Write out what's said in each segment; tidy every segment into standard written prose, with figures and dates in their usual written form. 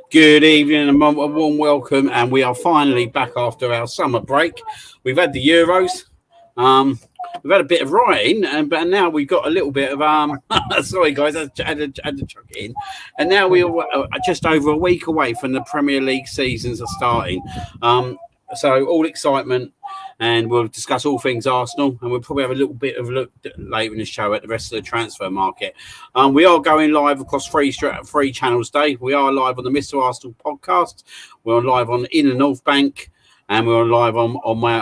Good evening and a warm welcome, and we are finally back after our summer break. We've had the Euros, we've had a bit of writing, but now we've got a little bit of sorry guys, I had to chuck it in, and now we are just over a week away from the Premier League seasons are starting. So all excitement, and we'll discuss all things Arsenal, and we'll probably have a little bit of a look later in the show at the rest of the transfer market. We are going live across three channels today. We are live on the Mr. Arsenal podcast. We're live on In the North Bank, and we're live on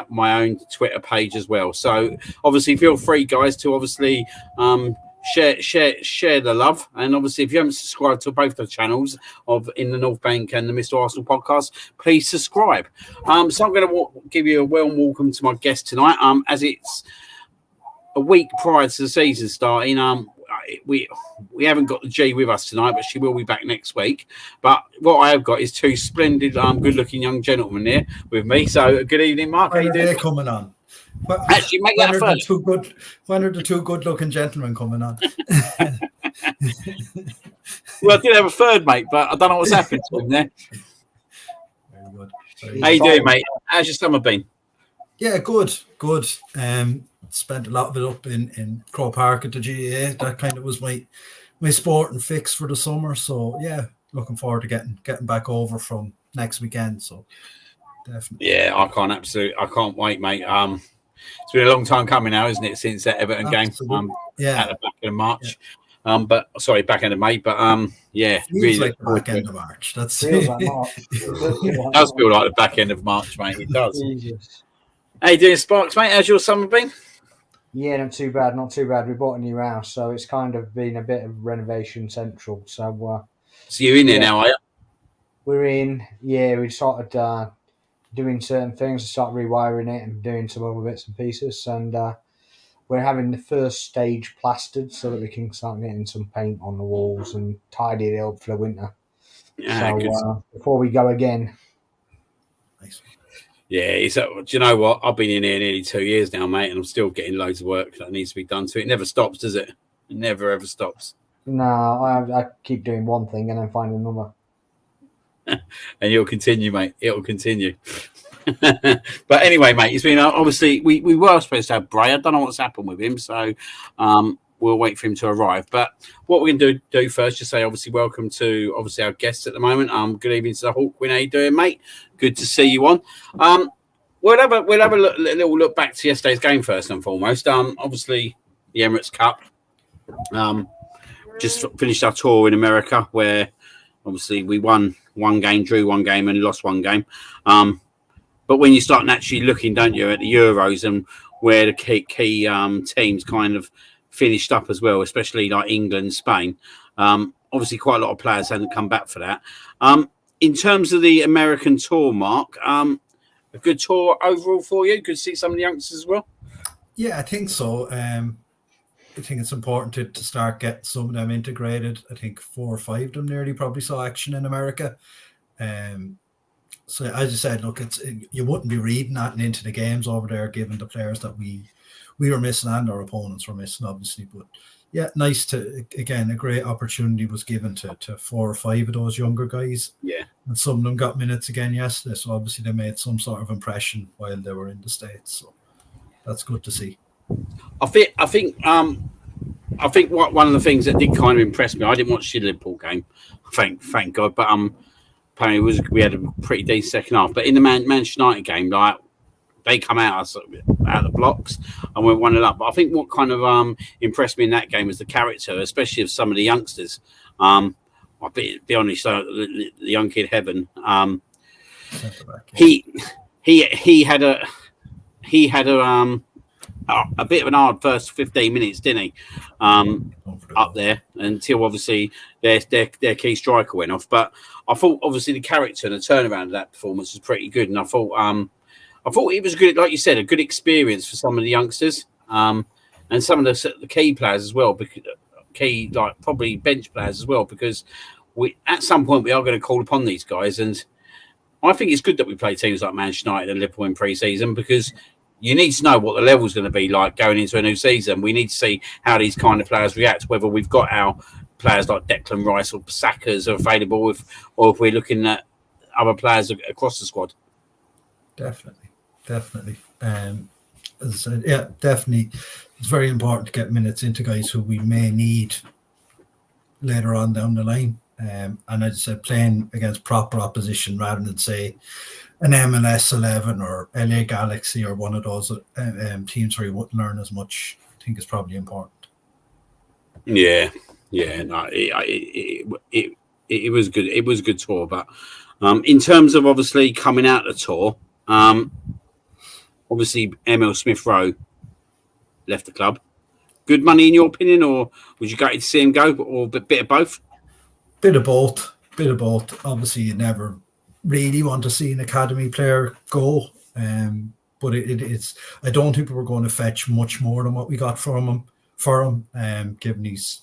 my own Twitter page as well. So obviously, feel free, guys, to obviously share the love, and obviously if you haven't subscribed to both the channels of In the North Bank and the Mr. Arsenal podcast, please subscribe. So I'm going to give you a warm welcome to my guest tonight, as it's a week prior to the season starting. We haven't got the G with us tonight, but she will be back next week. But what I have got is two splendid good looking young gentlemen here with me. So good evening, Mark. How you doing? Coming on. Well, actually, make that first. When are the two good-looking gentlemen coming on? Well, I did have a third, mate, but I don't know what's happened to him there. Very good. How you doing, mate? How's your summer been? Yeah, good. Spent a lot of it up in Crow Park at the GAA. That kind of was my sporting fix for the summer. So yeah, looking forward to getting back over from next weekend. So definitely. Yeah, I can't wait, mate. It's been a long time coming now, isn't it, since that Everton game? At the back end of March. Yeah. Back end of May. But yeah, feels really like the back end of March. That's feels like March. It does feel like the back end of March, mate. It does. How you doing, Sparks, mate? How's your summer been? Yeah, not too bad. We bought a new house, so it's kind of been a bit of renovation central. So you're in there now, are you? We're in. Yeah, we started doing certain things to start rewiring it and doing some other bits and pieces, and we're having the first stage plastered so that we can start getting some paint on the walls and tidy it up for the winter. Yeah, so before we go again. Nice. Yeah, do you know what? I've been in here nearly 2 years now, mate, and I'm still getting loads of work that needs to be done to it. It never stops, does it? It never ever stops. No, I keep doing one thing and then find another. And you'll continue, mate. It'll continue. But anyway, mate, it's been obviously we were supposed to have Bray. I don't know what's happened with him, so we'll wait for him to arrive. But what we're going to do first, just say obviously welcome to our guests at the moment. Good evening to the Hawkwin. How you doing, mate? Good to see you on. We'll have a little look back to yesterday's game first and foremost. Obviously the Emirates Cup. Just finished our tour in America, where obviously we won one game, drew one game, and lost one game. But when you start naturally looking, don't you, at the Euros and where the key teams kind of finished up as well, especially like England, Spain. Obviously, quite a lot of players hadn't come back for that. In terms of the American tour, Mark, a good tour overall for you? Good to see some of the youngsters as well? Yeah, I think so. I think it's important to start getting some of them integrated. I think 4 or 5 of them nearly probably saw action in America. So as you said, look, you wouldn't be reading that into the games over there, given the players that we were missing and our opponents were missing, obviously. But yeah, nice to, again, a great opportunity was given to 4 or 5 of those younger guys. Yeah. And some of them got minutes again yesterday. So obviously they made some sort of impression while they were in the States. So that's good to see. I think one of the things that did kind of impress me, I didn't watch the Liverpool game, thank God, but apparently we had a pretty decent second half. But in the Manchester United game, like they come out of the blocks and went 1-0 up. But I think what kind of impressed me in that game was the character, especially of some of the youngsters. I'll be honest, the young kid Heaven, he had a bit of an hard first 15 minutes, didn't he? Up there until obviously their key striker went off. But I thought obviously the character and the turnaround of that performance was pretty good, and I thought it was good, like you said, a good experience for some of the youngsters, and some of the key players as well, because like probably bench players as well, because we at some point we are going to call upon these guys, and I think it's good that we play teams like Manchester United and Liverpool in pre-season, because you need to know what the level's going to be like going into a new season. We need to see how these kind of players react, whether we've got our players like Declan Rice or Saka's are available, or if we're looking at other players across the squad. Definitely. As I said, yeah, definitely. It's very important to get minutes into guys who we may need later on down the line. And as I said, playing against proper opposition rather than say an MLS 11 or LA Galaxy or one of those teams where you wouldn't learn as much, I think is probably important. Yeah. No, it was good. It was a good tour, but in terms of obviously coming out of the tour, obviously Emil Smith Rowe left the club. Good money in your opinion, or would you go to see him go, or a bit of both? Bit of both. Obviously, you never really want to see an academy player go, but it's. I don't think we were going to fetch much more than what we got from him. Given he's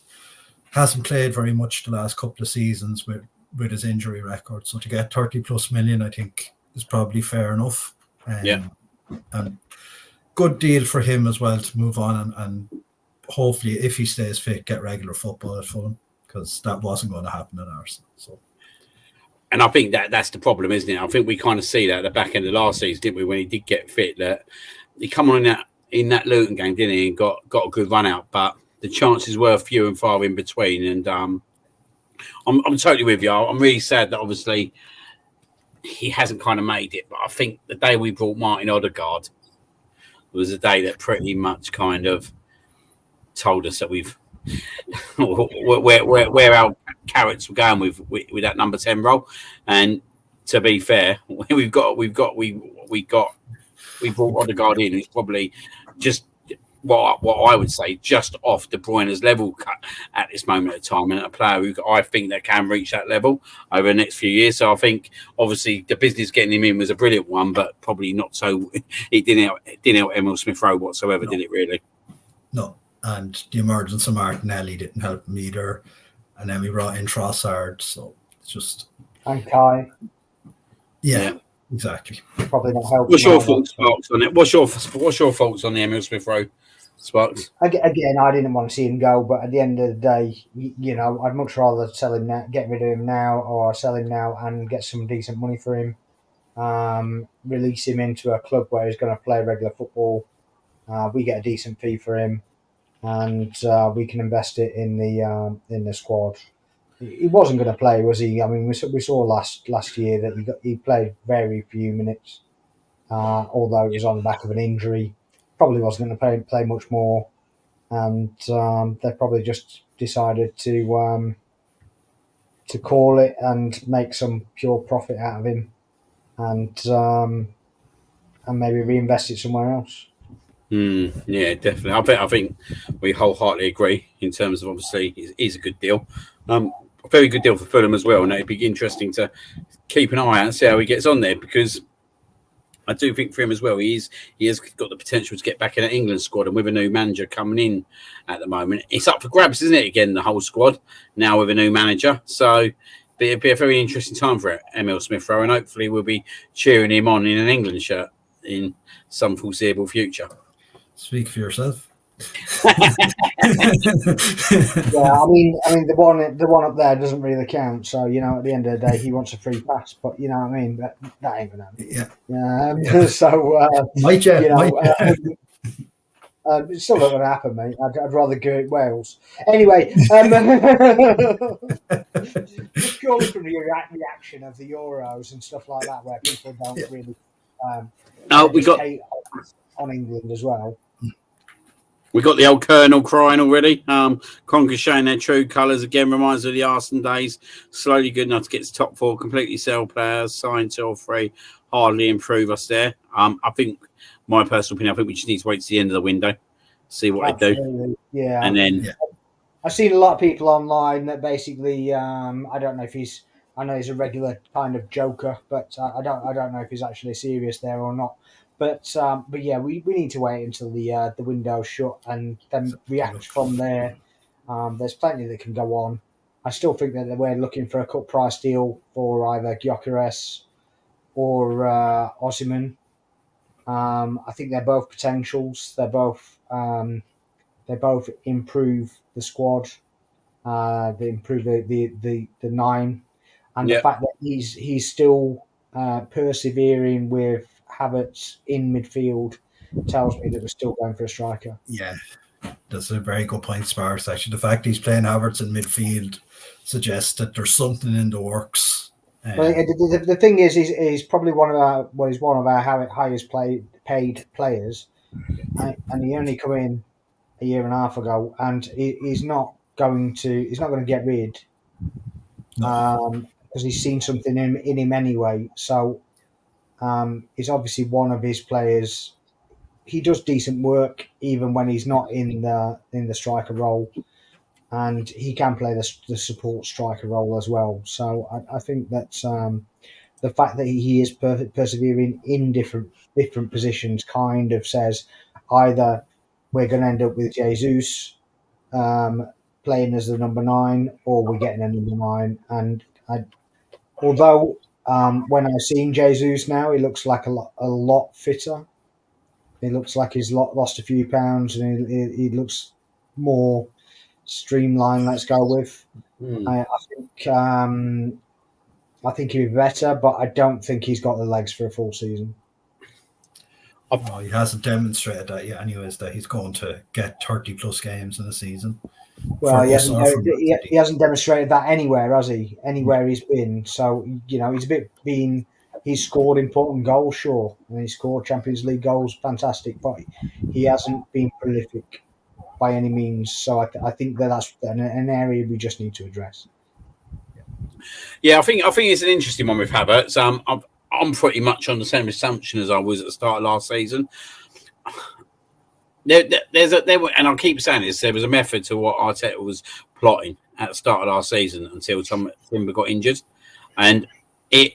hasn't played very much the last couple of seasons with his injury record, so to get 30+ million, I think is probably fair enough. And good deal for him as well to move on and hopefully, if he stays fit, get regular football at Fulham, because that wasn't going to happen at Arsenal. So. And I think that's the problem, isn't it? I think we kind of see that at the back end of last season, didn't we? When he did get fit, that he come on in that Luton game, didn't he? And got a good run out, but the chances were few and far in between. And I'm totally with you. I'm really sad that obviously he hasn't kind of made it. But I think the day we brought Martin Odegaard was a day that pretty much kind of told us that we've where our carrots were going with that number 10 role. And to be fair, we brought Odegaard in. It's probably just what I would say just off De Bruyne's level at this moment of time, and a player who I think that can reach that level over the next few years. So I think obviously the business getting him in was a brilliant one, but probably not so. It didn't help Emil Smith Rowe whatsoever, did it really? No. And the emergence of Martinelli didn't help him either. And then we brought in Trossard, so it's just... And Kai. Yeah, exactly. Probably not helping. What's your thoughts, Sparks, on it? What's your thoughts on the Emil Smith Rowe, Sparks? Again, I didn't want to see him go, but at the end of the day, you know, I'd much rather sell him now, get rid of him now, or sell him now and get some decent money for him. Release him into a club where he's going to play regular football. We get a decent fee for him. And we can invest it in the squad. He wasn't going to play, was he? I mean, we saw last year that he played very few minutes, although it was on the back of an injury. Probably wasn't going to play much more, and they probably just decided to call it and make some pure profit out of him, and maybe reinvest it somewhere else. Yeah, definitely. I think we wholeheartedly agree in terms of obviously he's a good deal. A very good deal for Fulham as well. And it'd be interesting to keep an eye out and see how he gets on there, because I do think for him as well, he has got the potential to get back in an England squad. And with a new manager coming in at the moment, it's up for grabs, isn't it? Again, the whole squad now with a new manager. So it'll be a very interesting time for Emil Smith Rowe, and hopefully we'll be cheering him on in an England shirt in some foreseeable future. Speak for yourself. Yeah, I mean, the one up there doesn't really count. So you know, at the end of the day, he wants a free pass. But you know what I mean. That ain't gonna happen. Yeah. So might you? You know, it's still not gonna happen, mate. I'd rather go at Wales. Anyway, just purely from the reaction of the Euros and stuff like that, where people don't really. We got on England as well. We got the old Colonel crying already. Conquer showing their true colours again. Reminds us of the Arsenal days. Slowly good enough to get to top four. Completely sell players. Sign 2 or 3. Hardly improve us there. I think, my personal opinion, I think we just need to wait to the end of the window, see what they do. Yeah. And then I've seen a lot of people online that basically, I don't know if I know he's a regular kind of joker, but I don't know if he's actually serious there or not. But yeah, we need to wait until the window's shut and then react from there. There's plenty that can go on. I still think that we're looking for a cut price deal for either Gyökeres or Osimhen. I think they're both potentials. They both improve the squad. They improve the nine, and Yeah. the fact that he's still persevering with Havertz in midfield tells me that we're still going for a striker. Yeah, that's a very good point, Sparks. Actually, the fact he's playing Havertz in midfield suggests that there's something in the works. Well, the thing is, he's probably one of our highest paid players, and he only come in a year and a half ago, and he's not going to get rid, because he's seen something in him anyway. So he's obviously one of his players. He does decent work even when he's not in the striker role, and he can play the support striker role as well. So I think that the fact that he is persevering in different positions kind of says either we're going to end up with Jesus playing as the number 9, or we're getting a number 9. And although when I've seen Jesus now, he looks like a lot fitter. He looks like he's lost a few pounds, and he looks more streamlined. Let's go with. I think he'd be better, but I don't think he's got the legs for a full season. No, he hasn't demonstrated that yet. Anyways, that he's going to get 30 plus games in a season. Well, he hasn't demonstrated that anywhere, has he? Anywhere he's been. So he's scored important goals, sure, and he scored Champions League goals, fantastic, but he hasn't been prolific by any means. So I think that's an area we just need to address. Yeah, I think it's an interesting one with Havertz. I'm pretty much on the same assumption as I was at the start of last season. And I keep saying this, there was a method to what Arteta was plotting at the start of last season until Timber got injured. And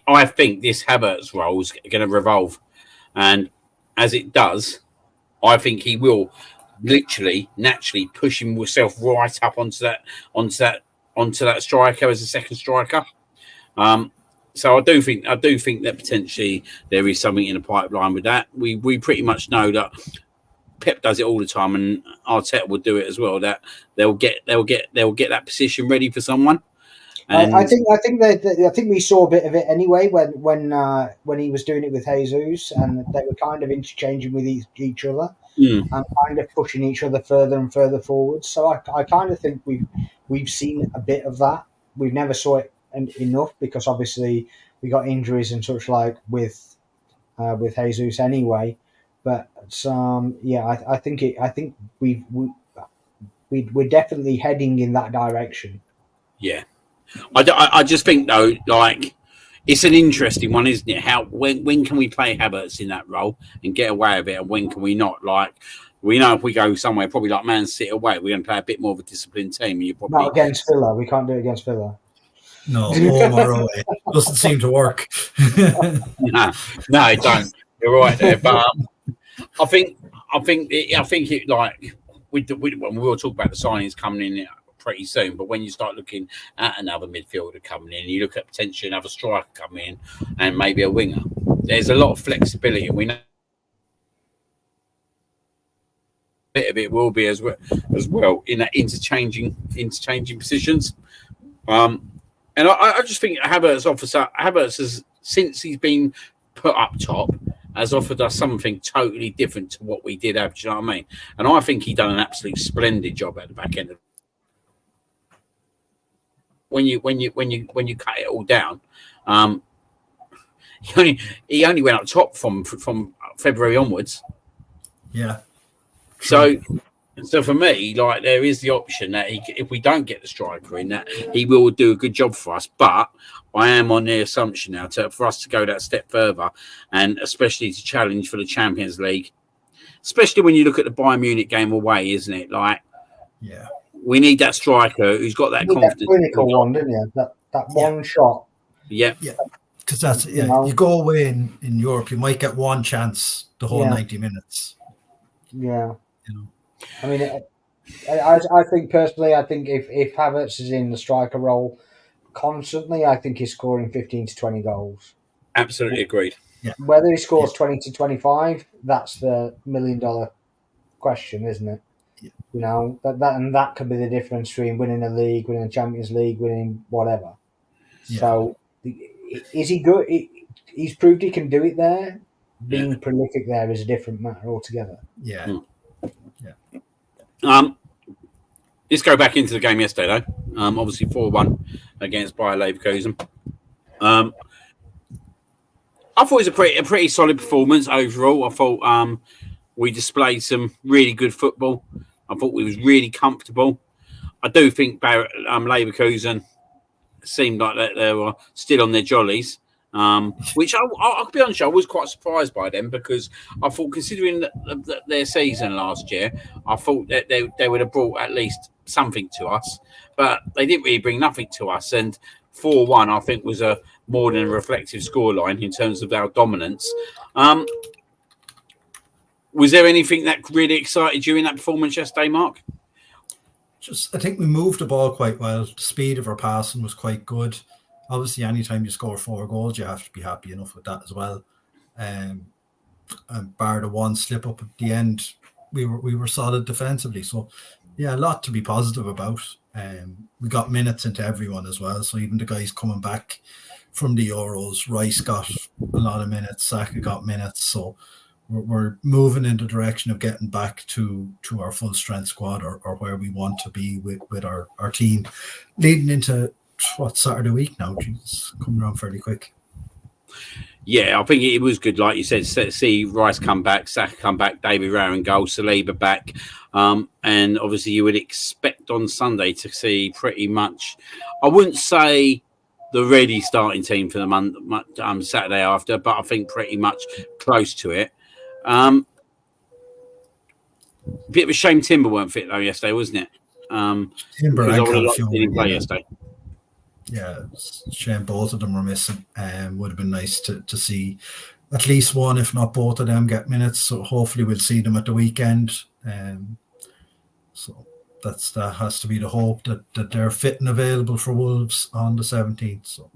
I think this Havertz role is going to revolve. And as it does, I think he will literally, naturally push himself right up onto that striker as a second striker. So I do think that potentially there is something in the pipeline with that. We pretty much know that Pep does it all the time, and Arteta will do it as well. That they'll get that position ready for someone. And I think we saw a bit of it anyway when he was doing it with Jesus, and they were kind of interchanging with each other and kind of pushing each other further and further forward. So I kind of think we've seen a bit of that. We've never saw it enough because obviously we got injuries and such like with Jesus anyway. But I think we're definitely heading in that direction. Yeah. I just think though, like it's an interesting one, isn't it? When can we play Havertz in that role and get away with it, and when can we not? Like we know if we go somewhere, probably like Man City away, we're going to play a bit more of a disciplined team. Not against Villa. We can't do it against Villa. No, home or away doesn't seem to work. No, it don't. You're right there, but I think it like we'll talk about the signings coming in pretty soon. But when you start looking at another midfielder coming in, you look at potentially another striker coming in, and maybe a winger. There's a lot of flexibility, and we know a bit of it will be as well in that interchanging positions. And I just think Havertz has, since he's been put up top, has offered us something totally different to what we did have. Do you know what I mean? And I think he done an absolute splendid job at the back end. When you cut it all down, he only went up top from February onwards. Yeah. So for me, like there is the option that if we don't get the striker in, that he will do a good job for us. But I am on the assumption now for us to go that step further, and especially to challenge for the Champions League, especially when you look at the Bayern Munich game away, isn't it? Like, yeah, we need that striker who's got that confidence. That clinical one, didn't you? That one shot. Yeah. Because that's you go away in Europe, you might get one chance the whole 90 minutes. Yeah. I mean, I think personally, if Havertz is in the striker role constantly, I think he's scoring 15 to 20 goals. Absolutely agreed. Yeah. Whether he scores 20 to 25, that's the $1 million question, isn't it? Yeah. You know, that could be the difference between winning a league, winning a Champions League, winning whatever. Yeah. So, is he good? He's proved he can do it there. Yeah. Being prolific there is a different matter altogether. Yeah. Let's go back into the game yesterday, though. Obviously 4-1 against Bayer Leverkusen. I thought it was a pretty solid performance overall. I thought we displayed some really good football. I thought we was really comfortable. I do think Leverkusen seemed like they were still on their jollies, which I'll be honest, I was quite surprised by them, because I thought, considering their season last year, I thought that they would have brought at least something to us, but they didn't really bring nothing to us. And 4-1, I think, was a more than a reflective scoreline in terms of our dominance. Was there anything that really excited you in that performance yesterday, Mark? I think we moved the ball quite well. The speed of our passing was quite good. Obviously, anytime you score 4 goals, you have to be happy enough with that as well. And bar the one slip up at the end, we were solid defensively. So, yeah, a lot to be positive about. We got minutes into everyone as well. So even the guys coming back from the Euros, Rice got a lot of minutes, Saka got minutes. So we're moving in the direction of getting back to our full strength squad, or where we want to be with our team, leading into Saturday week now. Jesus, coming around fairly quick. Yeah, I think it was good, like you said, to see Rice come back, Saka come back, David Raya in goal, Saliba back. And obviously you would expect on Sunday to see pretty much, I wouldn't say the ready starting team for the Saturday after, but I think pretty much close to it. Bit of a shame Timber weren't fit though yesterday, wasn't it? Timber and Calafio didn't play yesterday. Yeah, shame both of them were missing. Would have been nice to see at least one, if not both of them, get minutes. So hopefully we'll see them at the weekend. So that has to be the hope, that they're fit and available for Wolves on the 17th. So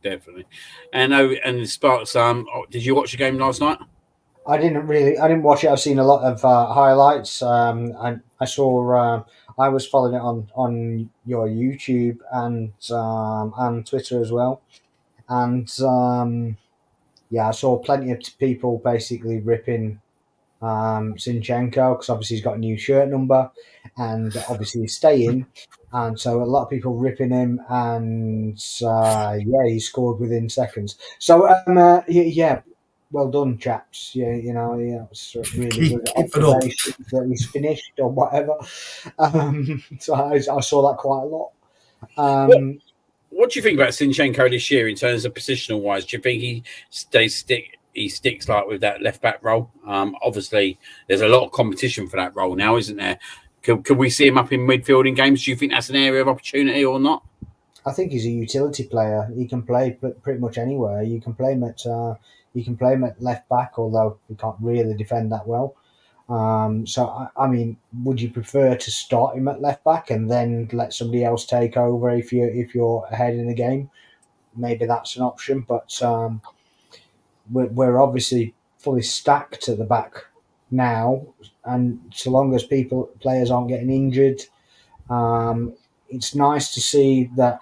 definitely. And Sparks, did you watch the game last night? I didn't watch it. I've seen a lot of highlights. I saw. I was following it on your YouTube and Twitter as well, and I saw plenty of people basically ripping Zinchenko, because obviously he's got a new shirt number, and obviously he's staying, and so a lot of people ripping him, and he scored within seconds. So well done, chaps. It's really good observation that he's finished or whatever. So I saw that quite a lot. What do you think about Zinchenko this year in terms of positional wise? Do you think he sticks like with that left back role? Obviously, there's a lot of competition for that role now, isn't there? Can we see him up in midfield in games? Do you think that's an area of opportunity or not? I think he's a utility player. He can play pretty much anywhere. You can play him at left back, although he can't really defend that well. So I mean, would you prefer to start him at left back and then let somebody else take over if you're ahead in the game? Maybe that's an option, but we're obviously fully stacked at the back now, and so long as players aren't getting injured, it's nice to see that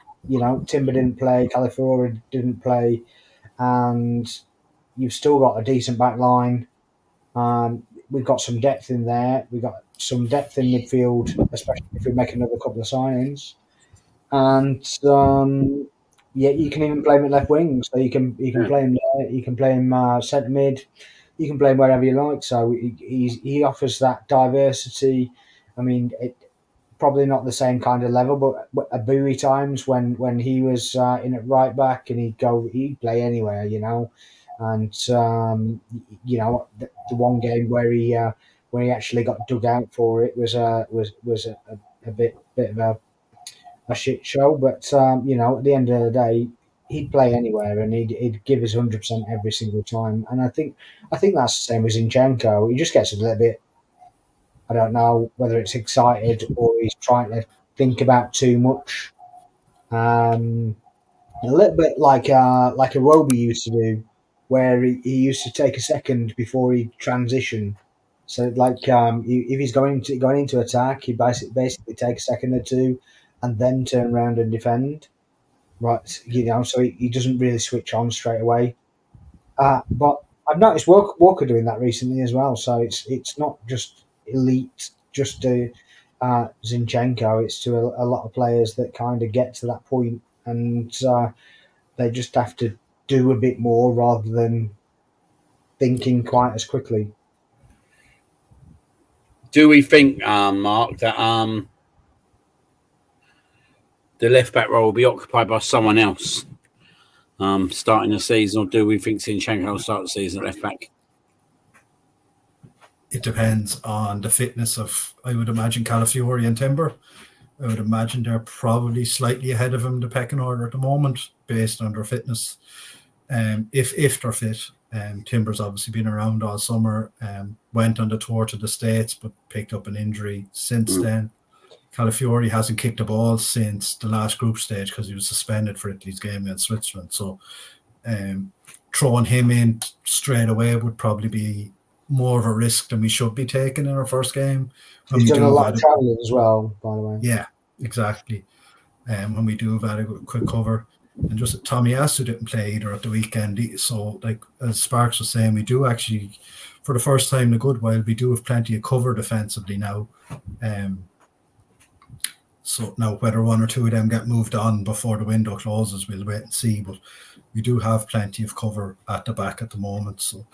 Timber didn't play, Calafiori didn't play, and you've still got a decent back line. We've got some depth in there. We've got some depth in midfield, especially if we make another couple of signings. And you can even play him at left wing. So you can play him there. You can play him centre mid. You can play him wherever you like. So he offers that diversity. I mean, probably not the same kind of level, but at Bowie times when he was in at right back, and he'd play anywhere, And the one game where he actually got dug out for it was a bit of a shit show. But at the end of the day, he'd play anywhere and he'd give his 100% every single time. And I think that's the same as Zinchenko. He just gets a little bit. I don't know whether it's excited or he's trying to think about too much. A little bit like Iwobi used to do, where he used to take a second before he transition, So like if he's going into attack, he basically take a second or two, and then turn around and defend. Right, so he doesn't really switch on straight away. But I've noticed Walker doing that recently as well. So it's not just elite, just to Zinchenko. It's to a lot of players that kind of get to that point, and they just have to do a bit more rather than thinking quite as quickly. Do we think, Mark, that the left back role will be occupied by someone else starting the season, or do we think Zinchenko will start the season at left back? It depends on the fitness of, I would imagine, Calafiori and Timber. I would imagine they're probably slightly ahead of him, the pecking order at the moment, based on their fitness. If they're fit. Timber's obviously been around all summer, went on the tour to the States, but picked up an injury since then. Calafiori hasn't kicked a ball since the last group stage because he was suspended for Italy's game against Switzerland. So throwing him in straight away would probably be more of a risk than we should be taking in our first game. He's done a lot of travelling as well, by the way. Yeah, exactly. When we do have a quick cover. And just Tomiyasu didn't play either at the weekend. So, like as Sparks was saying, we do actually, for the first time in a good while, we do have plenty of cover defensively now. So now whether one or two of them get moved on before the window closes, we'll wait and see. But we do have plenty of cover at the back at the moment. So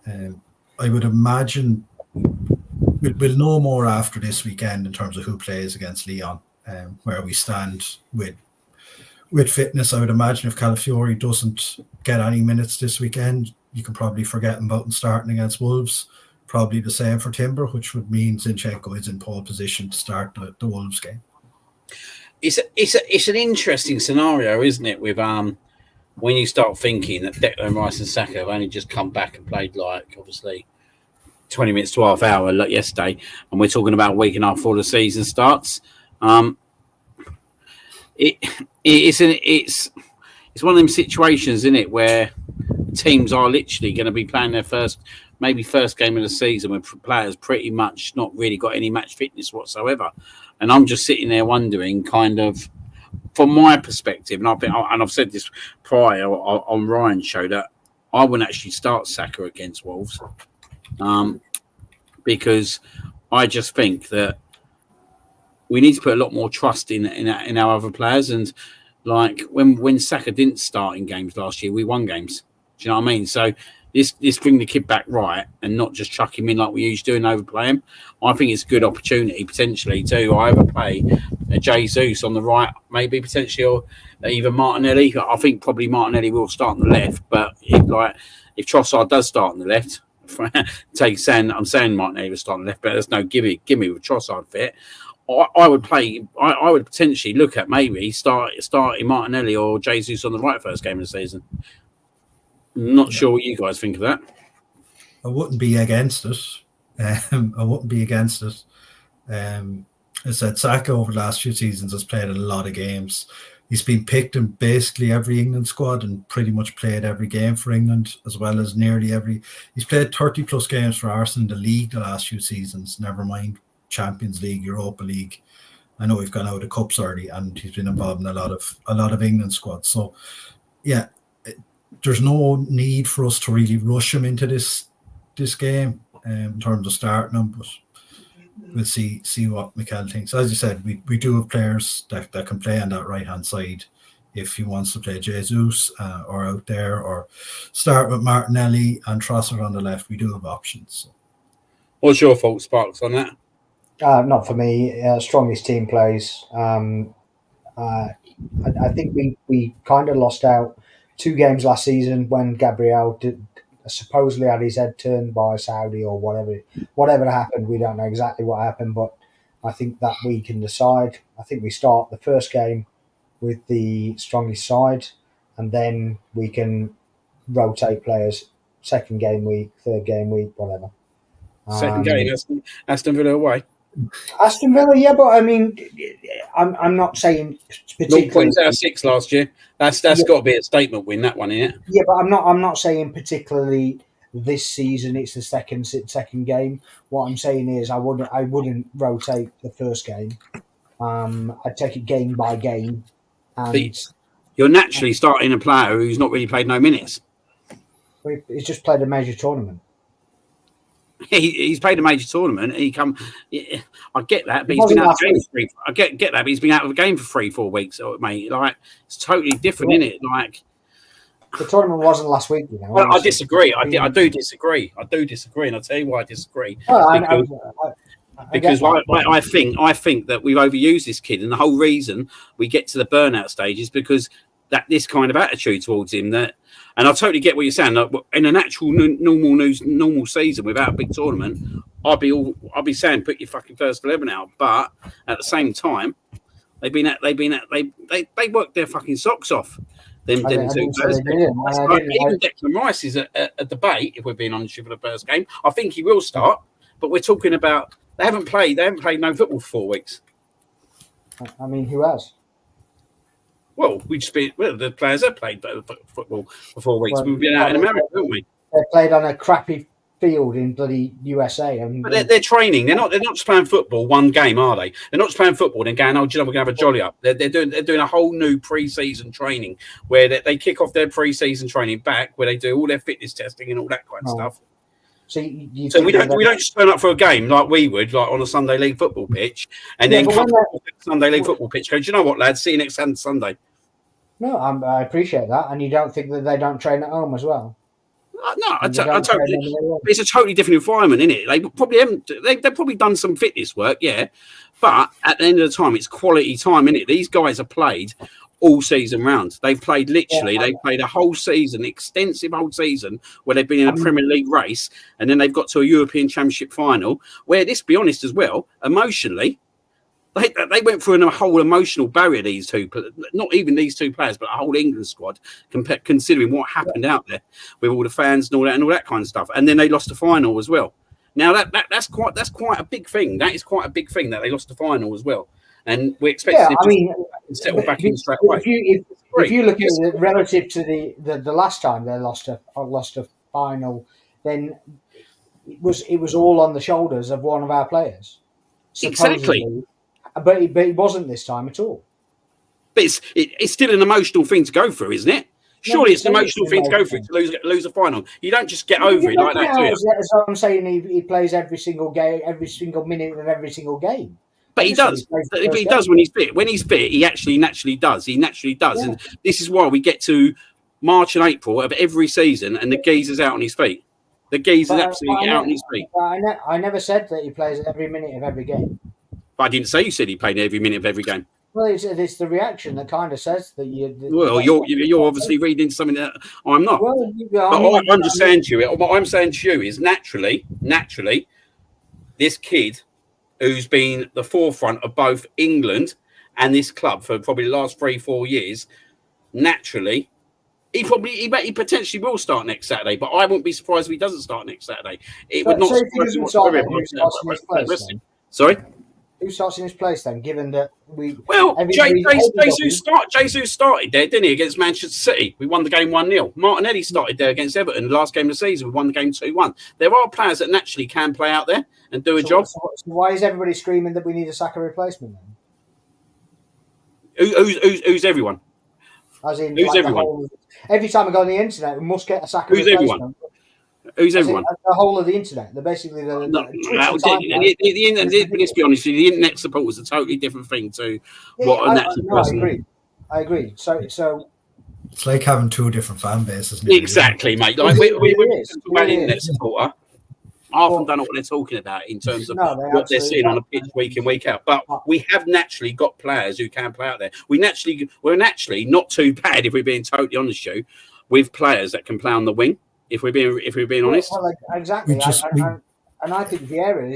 I would imagine we'll know more after this weekend in terms of who plays against Lyon, where we stand with fitness. I would imagine if Calafiori doesn't get any minutes this weekend, you can probably forget about him starting against Wolves. Probably the same for Timber, which would mean Zinchenko is in pole position to start the Wolves game. It's an interesting scenario, isn't it? With when you start thinking that Declan Rice and Saka have only just come back and played like obviously 20 minutes to half hour like yesterday, and we're talking about a week and a half before the season starts. It's one of them situations, isn't it, where teams are literally going to be playing their first game of the season with players pretty much not really got any match fitness whatsoever. And I'm just sitting there wondering, kind of, from my perspective, and I've said this prior on Ryan's show, that I wouldn't actually start Saka against Wolves, because I just think that we need to put a lot more trust in our other players. And like when Saka didn't start in games last year, we won games. Do you know what I mean? So this bring the kid back right and not just chuck him in like we used to and overplay him. I think it's a good opportunity potentially to either play Jesus on the right, maybe potentially, or even Martinelli. I think probably Martinelli will start on the left, but if Trossard does start on the left, I'm saying Martinelli will start on the left, but there's no gimme with Trossard fit. I would potentially look at maybe starting Martinelli or Jesus on the right first game of the season. Not sure what you guys think of that. I wouldn't be against it. I said Saka over the last few seasons has played a lot of games. He's been picked in basically every England squad and pretty much played every game for England, as well as nearly every. He's played 30 plus games for Arsenal in the league the last few seasons. Never mind Champions League, Europa League. I know we've gone out of cups already, and he's been involved in a lot of England squads. So, yeah, there's no need for us to really rush him into this game in terms of starting him, but we'll see what Mikel thinks. As you said, we do have players that can play on that right hand side if he wants to play Jesus or out there, or start with Martinelli and Trossard on the left. We do have options. So. What's your thoughts, Sparks, on that? Not for me. Strongest team plays. I think we kind of lost out 2 games last season when Gabriel supposedly had his head turned by Saudi or whatever happened. We don't know exactly what happened, but I think that we can decide. I think we start the first game with the strongest side, and then we can rotate players second game week, third game week, whatever. Second game, Aston Villa away. Aston Villa, yeah, but I mean, I'm not saying particularly. 0 points out of 6 last year. That's got to be a statement win, that one, isn't it? Yeah, but I'm not saying particularly this season it's the second game. What I'm saying is I wouldn't rotate the first game. I'd take it game by game. And you're naturally starting a player who's not really played no minutes. He's just played a major tournament. He's played a major tournament. I get that, but he's been out of the game I get that, but he's been out of the game for 3-4 weeks, mate. Like, it's totally different, isn't it? Like, the tournament wasn't last week, you know. Well, I disagree. I do disagree, and I'll tell you why I disagree. Because I think that we've overused this kid, and the whole reason we get to the burnout stage is because that this kind of attitude towards him. That, and I totally get what you're saying. Like, in an actual normal season without a big tournament, I'd be saying put your fucking first 11 out. But at the same time, they worked their fucking socks off. Them two players. Even Declan Rice is a debate, if we're being honest for the first game. I think he will start, but we're talking about they haven't played no football for 4 weeks. I mean, who has? Well, the players have played football for 4 weeks. We've been out in America, haven't we? They played on a crappy field in bloody USA. But they're training. They're not just playing football one game, are they? They're not just playing football and going, oh, do you know, we're going to have a jolly up. They're doing a whole new pre-season training where they kick off their pre-season training back, where they do all their fitness testing and all that kind of stuff. So we don't just turn up for a game like we would, like on a Sunday league football pitch, and then come off the Sunday league football pitch. Go, do you know what, lads? See you next Sunday. No, I appreciate that, and you don't think that they don't train at home as well? No, I totally. It's a totally different environment, isn't it? They probably haven't. They've probably done some fitness work, yeah. But at the end of the time, it's quality time, isn't it? These guys have played all season round. They've played they played a whole season, extensive whole season, where they've been in a Premier League race, and then they've got to a European Championship final. Where, let's be honest as well, emotionally, they went through a whole emotional barrier. These two, not even these two players, but a whole England squad, considering what happened out there with all the fans and all that kind of stuff. And then they lost the final as well. Now that's quite a big thing. That is quite a big thing that they lost the final as well. And we expect them to settle back in straight away. If you look at it relative to the last time they lost a final, then it was all on the shoulders of one of our players. Exactly. But it wasn't this time at all. But it's still an emotional thing to go through, isn't it? Surely it's an emotional thing to go through to lose a final. You don't just get over it like that, do you? That's what I'm saying. He plays every single game, every single minute of every single game. But he does. But he does when he's fit. When he's fit, he actually naturally does. He naturally does. Yeah. And this is why we get to March and April of every season, and the geezer's out on his feet. The geezer's absolutely out on his feet. I never said that he plays every minute of every game. But I didn't say you said he played every minute of every game. Well, it's the reaction that kind of says that you. You're obviously reading something that I'm not. Well, I'm just saying to you. What I'm saying to you is naturally, this kid who's been the forefront of both England and this club for probably the last 3-4 years, naturally, he potentially will start next Saturday. But I wouldn't be surprised if he doesn't start next Saturday. It would not surprise me. Sorry. Who starts in his place then? Given that Jesus started there, didn't he, against Manchester City? We won the game 1-0. Martinelli started there against Everton. The last game of the season, we won the game 2-1. There are players that naturally can play out there and do a job. So why is everybody screaming that we need a Saka replacement then? Who's everyone? As in, who's everyone? Every time I go on the internet, we must get a Saka replacement. Everyone? Who's everyone? The whole of the internet. They're basically let's be honest, the internet support was a totally different thing to what a natural person. I agree. So it's like having two different fan bases. Exactly, mate. Like we talk about internet supporter. I often don't know what they're talking about in terms of what they're seeing on a pitch week in, week out. But we have naturally got players who can play out there. We're naturally not too bad, if we're being totally honest, with players that can play on the wing. If we're being honest, exactly. And I think Vieira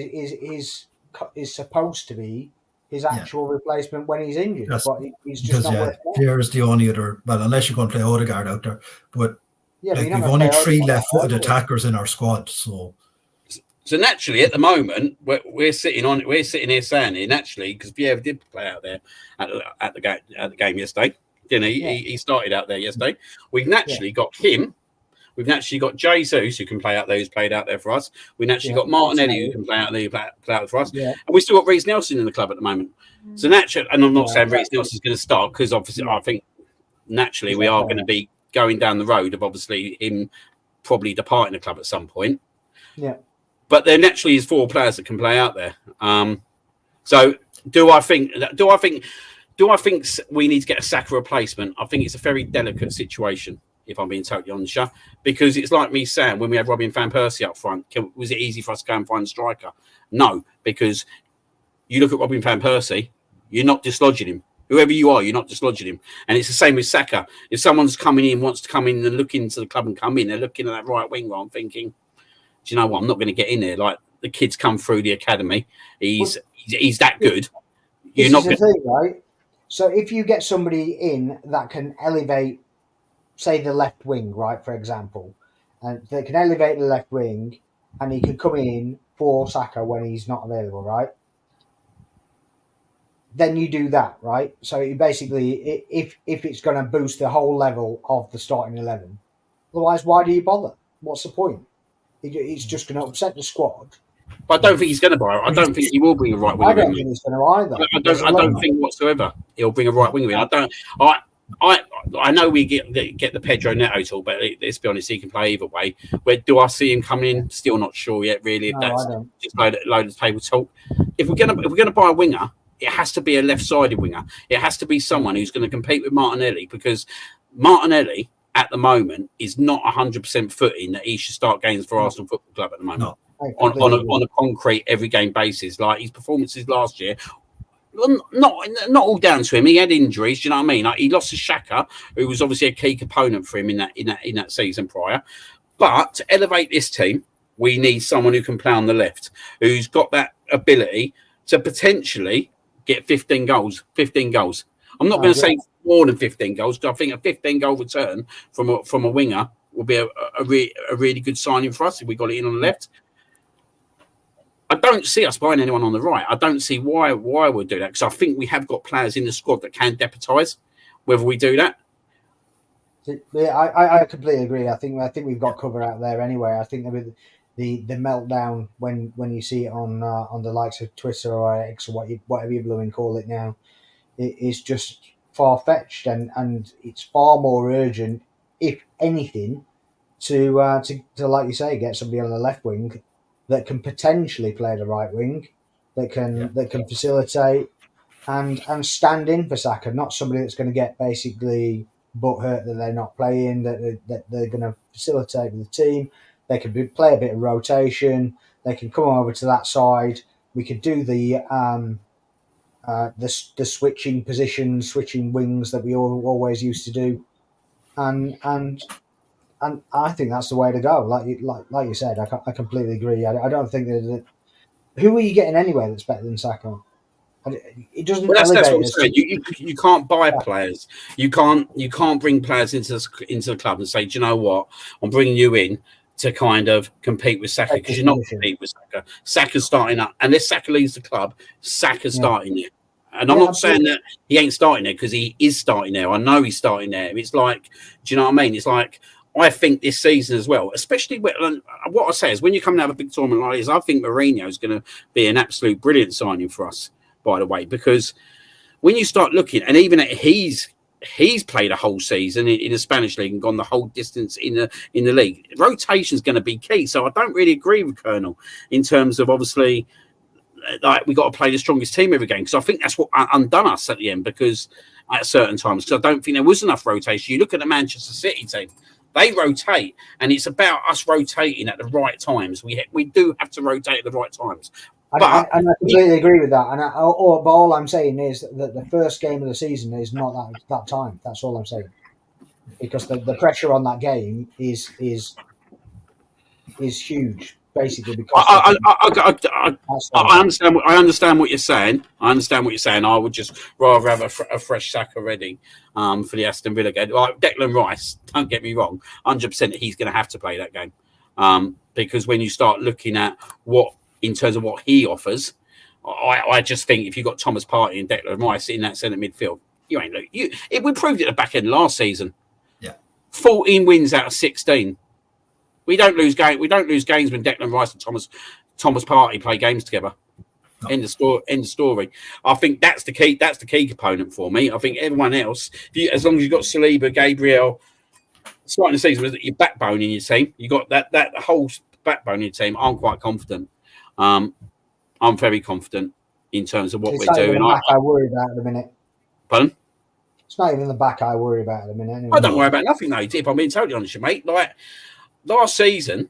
is supposed to be his actual replacement when he's injured, but he's just not. Vieira's the only other. Well, unless you're going to play Odegaard out there, but we've only 3 left-footed attackers in our squad, so. So naturally, at the moment, we're sitting here saying it naturally because Vieira did play out there at the game yesterday, didn't he? Yeah. He started out there yesterday. We've naturally got him. We've naturally got Jesus who can play out there, who's played out there for us. We've naturally got Martinelli who can play out there, play out for us. Yeah. And we've still got Reece Nelson in the club at the moment. So naturally, and I'm not saying Reece Nelson's going to start because obviously I think naturally we are going to be going down the road of obviously him probably departing the club at some point. Yeah. But there naturally is 4 players that can play out there. So do I think we need to get a Saka replacement? I think it's a very delicate situation, if I'm being totally honest, because it's like me saying when we had Robin van Persie up front, was it easy for us to go and find a striker? No, because you look at Robin van Persie, you're not dislodging him. Whoever you are, you're not dislodging him. And it's the same with Saka. If someone's coming in, wants to come in and look into the club and come in, they're looking at that right wing. I'm thinking, do you know what? I'm not going to get in there. Like the kid's come through the academy. He's that good. You're not the thing, right? So if you get somebody in that can elevate, say, the left wing, right, for example, and they can elevate the left wing, and he can come in for Saka when he's not available, right? Then you do that, right? So you basically, if it's going to boost the whole level of the starting 11, otherwise, why do you bother? What's the point? It's just going to upset the squad. But I don't think he's going to buy it. I don't think he will bring a right winger. I don't think he's going to either. I don't think whatsoever he'll bring a right winger in. I know we get the Pedro Neto tool, but let's be honest, he can play either way. Where do I see him coming in? Still not sure yet, really. If that's just load of table talk. If we're gonna buy a winger, it has to be a left-sided winger. It has to be someone who's going to compete with Martinelli, because Martinelli at the moment is not 100% footing that he should start games for Arsenal Football Club at the moment. No. On a concrete every game basis. Like his performances last year, not all down to him. He had injuries. Do you know what I mean? Like he lost to Xhaka, who was obviously a key component for him in that season prior. But to elevate this team, we need someone who can play on the left, who's got that ability to potentially get 15 goals. 15 goals. I'm not going to say more than 15 goals, because I think a 15-goal return from a winger will be a really good signing for us if we got it in on the left. I don't see us buying anyone on the right. I don't see why we'll do that, because I think we have got players in the squad that can deputise. Whether we do that, yeah, I completely agree. I think we've got cover out there anyway. I think with the meltdown when you see it on the likes of Twitter or X or whatever you blooming call it now, it is just far fetched, and it's far more urgent, if anything, to like you say, get somebody on the left wing that can potentially play the right wing, that can facilitate and stand in for Saka, not somebody that's going to get basically butt hurt that they're not playing, that they're going to facilitate with the team. They can play a bit of rotation. They can come over to that side. We could do the switching positions, switching wings that we always used to do, and I think that's the way to go. Like you said, I completely agree. I don't think that. Who are you getting anyway that's better than Saka? It doesn't. Well, that's what I'm saying. You can't buy players. You can't bring players into the club and say, do you know what? I'm bringing you in to kind of compete with Saka, because you're not competing with Saka. Saka's starting up, unless Saka leaves the club. Saka's starting there. And I'm not saying that he ain't starting there, because he is starting there. I know he's starting there. It's like, do you know what I mean? It's like, I think this season as well, especially what I say is when you come out of a big tournament like this, I think Mourinho is going to be an absolute brilliant signing for us, by the way, because when you start looking, and even he's played a whole season in the Spanish league and gone the whole distance in the league. Rotation is going to be key. So I don't really agree with Colonel in terms of, obviously, like we got to play the strongest team every game, because I think that's what undone us at the end, because at certain times, because I don't think there was enough rotation. You look at the Manchester City team. They rotate, and it's about us rotating at the right times. We do have to rotate at the right times. And I completely agree with that. And but all I'm saying is that the first game of the season is not that time. That's all I'm saying. Because the pressure on that game is huge, basically. Because I understand what you're saying. I would just rather have a fresh Saka ready for the Aston Villa game. Like Declan Rice, don't get me wrong, 100% he's going to have to play that game, because when you start looking at in terms of what he offers, I just think if you've got Thomas Partey and Declan Rice in that centre midfield, we proved it at the back end last season. Yeah, 14 wins out of 16. We don't lose games when Declan Rice and Thomas Partey play games together. No. End of story. I think that's the key. That's the key component for me. I think everyone else, as long as you've got Saliba, Gabriel, starting the season with your backbone in your team, you got that whole backbone in your team. I'm quite confident. I'm very confident in terms of what we're doing. I worry about at the minute. Pardon? It's not even the back I worry about at the minute. Anyway. I don't worry about nothing though. If I'm being totally honest, mate. Like last season,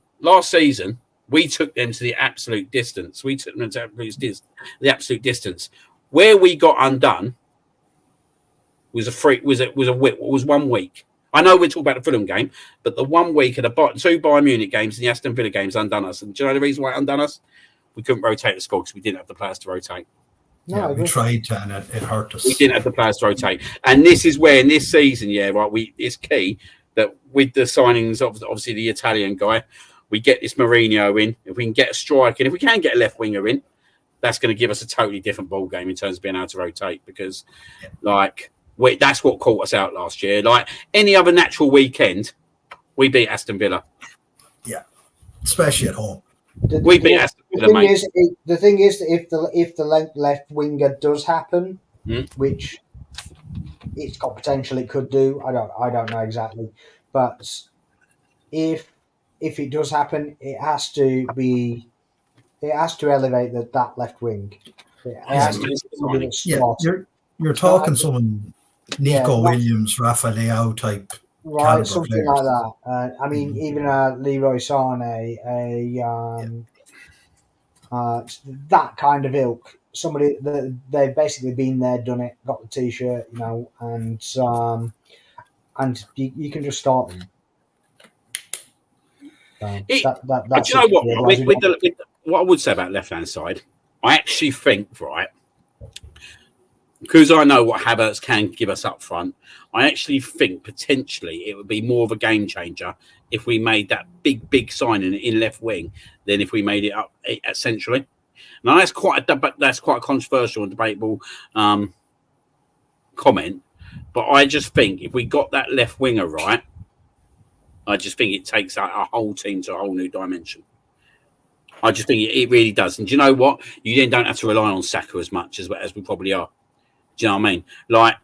we took them to the absolute distance. The absolute distance. Where we got undone was 1 week. I know we're talking about the Fulham game, but the 1 week of the 2 Bayern Munich games and the Aston Villa games undone us. And do you know the reason why it undone us? We couldn't rotate the squad because we didn't have the players to rotate. No, we tried to, and it hurt us. We didn't have the players to rotate. And this is where, in this season, it's key that with the signings of, obviously, the Italian guy, we get this Mourinho in. If we can get a striker, and if we can get a left winger in, that's going to give us a totally different ball game in terms of being able to rotate because, that's what caught us out last year. Like any other natural weekend, we beat Aston Villa. Yeah, especially at home. We beat Aston Villa, mate. The thing is, if the left winger does happen, which it's got potential, it could do. I don't know exactly, but if it does happen, it has to elevate that left wing. It has to be somebody that's smart. You're talking someone Nico Williams, Rafa Leao type. Right, something players. Like that. I mean, even Leroy Sané, that kind of ilk. Somebody that they've basically been there, done it, got the T-shirt, and you can just start them. Do you know what? What I would say about left-hand side, I actually think, right, because I know what Havertz can give us up front, I actually think potentially it would be more of a game changer if we made that big signing in left wing than if we made it up at centrally. Now that's quite a controversial and debatable comment, but I just think if we got that left winger right, I just think it takes our whole team to a whole new dimension. I just think it really does. And do you know what? You then don't have to rely on Saka as much as we probably are. Do you know what I mean? Like,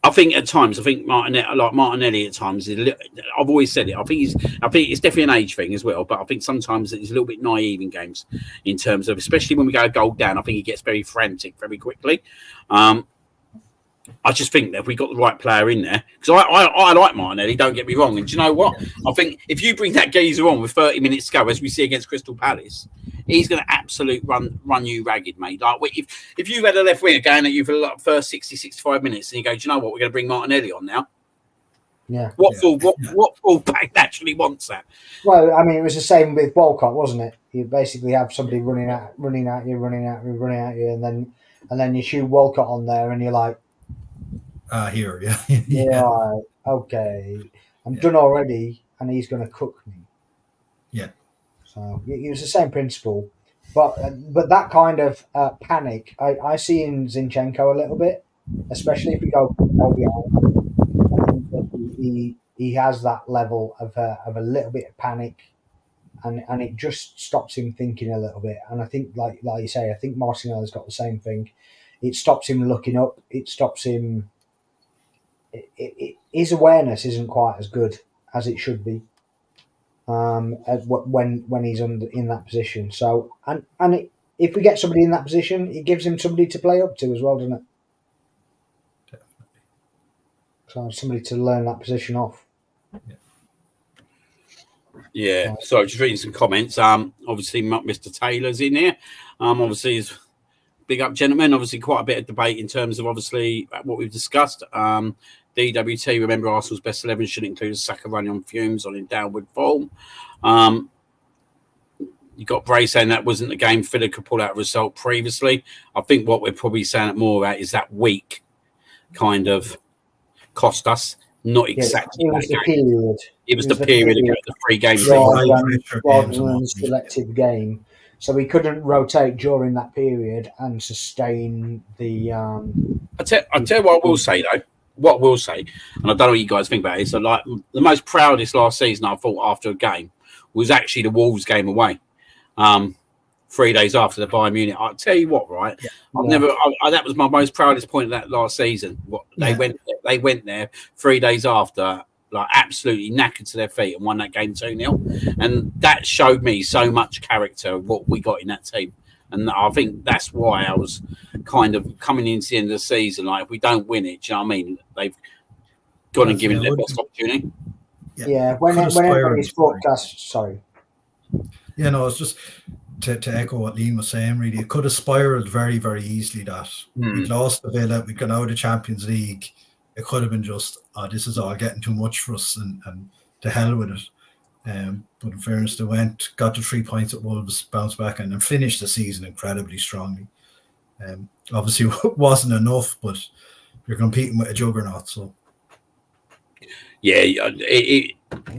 I think at times, Martinelli at times, I've always said it. I think it's definitely an age thing as well. But I think sometimes he's a little bit naive in games in terms of, especially when we go a goal down, I think he gets very frantic very quickly. I just think that if we got the right player in there, because I like Martinelli, don't get me wrong. And do you know what? I think if you bring that geezer on with 30 minutes to go, as we see against Crystal Palace, he's going to absolutely run you ragged, mate. Like if you had a left winger going at you for the first 60, 65 minutes and you go, do you know what? We're going to bring Martinelli on now. Yeah. What fullback naturally wants that? Well, I mean, it was the same with Walcott, wasn't it? You basically have somebody running at you, and then you shoot Walcott on there, and you're like, yeah, okay, I'm done already, and he's going to cook me. Yeah. So it was the same principle, but that kind of panic, I see in Zinchenko a little bit, especially if we go behind. He has that level of a little bit of panic, and it just stops him thinking a little bit. And I think, like you say, I think Martinelli's got the same thing. It stops him looking up. It stops him. His awareness isn't quite as good as it should be when he's in that position. So if we get somebody in that position, it gives him somebody to play up to as well, doesn't it? Definitely. So somebody to learn that position off. Yeah. So just reading some comments. Obviously, Mr. Taylor's in here. Obviously, he's big up, gentlemen. Obviously, quite a bit of debate in terms of obviously what we've discussed. DWT, remember Arsenal's best 11 should include Saka running on fumes in downward form. You got Bray saying that wasn't the game Villa could pull out a result previously. I think what we're probably saying more about is that week kind of cost us. Not exactly. It was the period. It was the period of the 3 games. Rather than a selective game. So we couldn't rotate during that period and sustain the. I'll tell you what I will say though. what I will say, and I don't know what you guys think about it, is that like the most proudest last season I thought after a game was actually the Wolves game away. 3 days after the Bayern Munich. I'll tell you what, right? Yeah. That was my most proudest point of that last season. What they went there 3 days after, like absolutely knackered to their feet and won that game 2-0. And that showed me so much character of what we got in that team. And I think that's why I was kind of coming into the end of the season. Like, if we don't win it, do you know what I mean? They've gone and given it their best opportunity. Yeah, when everybody's broadcast, sorry. Yeah, no, it's just to echo what Liam was saying, really. It could have spiraled very, very easily that we'd lost the Villa, we'd gone out of the Champions League. It could have been just, this is all getting too much for us and to hell with it. But in fairness, they got the 3 points at Wolves, bounced back and then finished the season incredibly strongly. Obviously, it wasn't enough, but you're competing with a juggernaut, so. Yeah,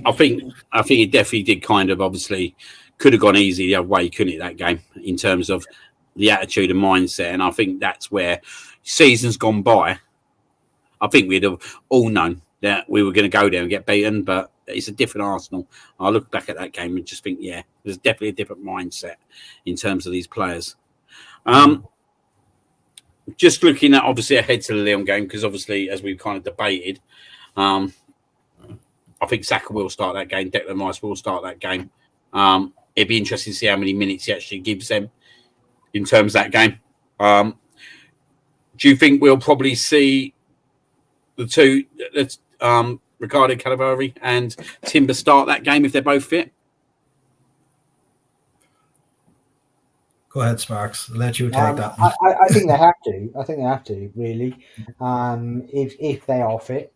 I think it definitely did kind of obviously could have gone easy the other way, couldn't it, that game, in terms of the attitude and mindset. And I think that's where seasons gone by, I think we'd have all known that we were going to go there and get beaten, but it's a different Arsenal. I look back at that game and just think, yeah, there's definitely a different mindset in terms of these players. Just looking at, obviously, ahead to the Lyon game, because obviously, as we've kind of debated, I think Saka will start that game. Declan Rice will start that game. It'd be interesting to see how many minutes he actually gives them in terms of that game. Do you think we'll probably see the two, Ricardo Calavari and Timber, start that game if they're both fit? Go ahead, Sparks. I'll let you take that. I think they have to. I think they have to, really, if they are fit.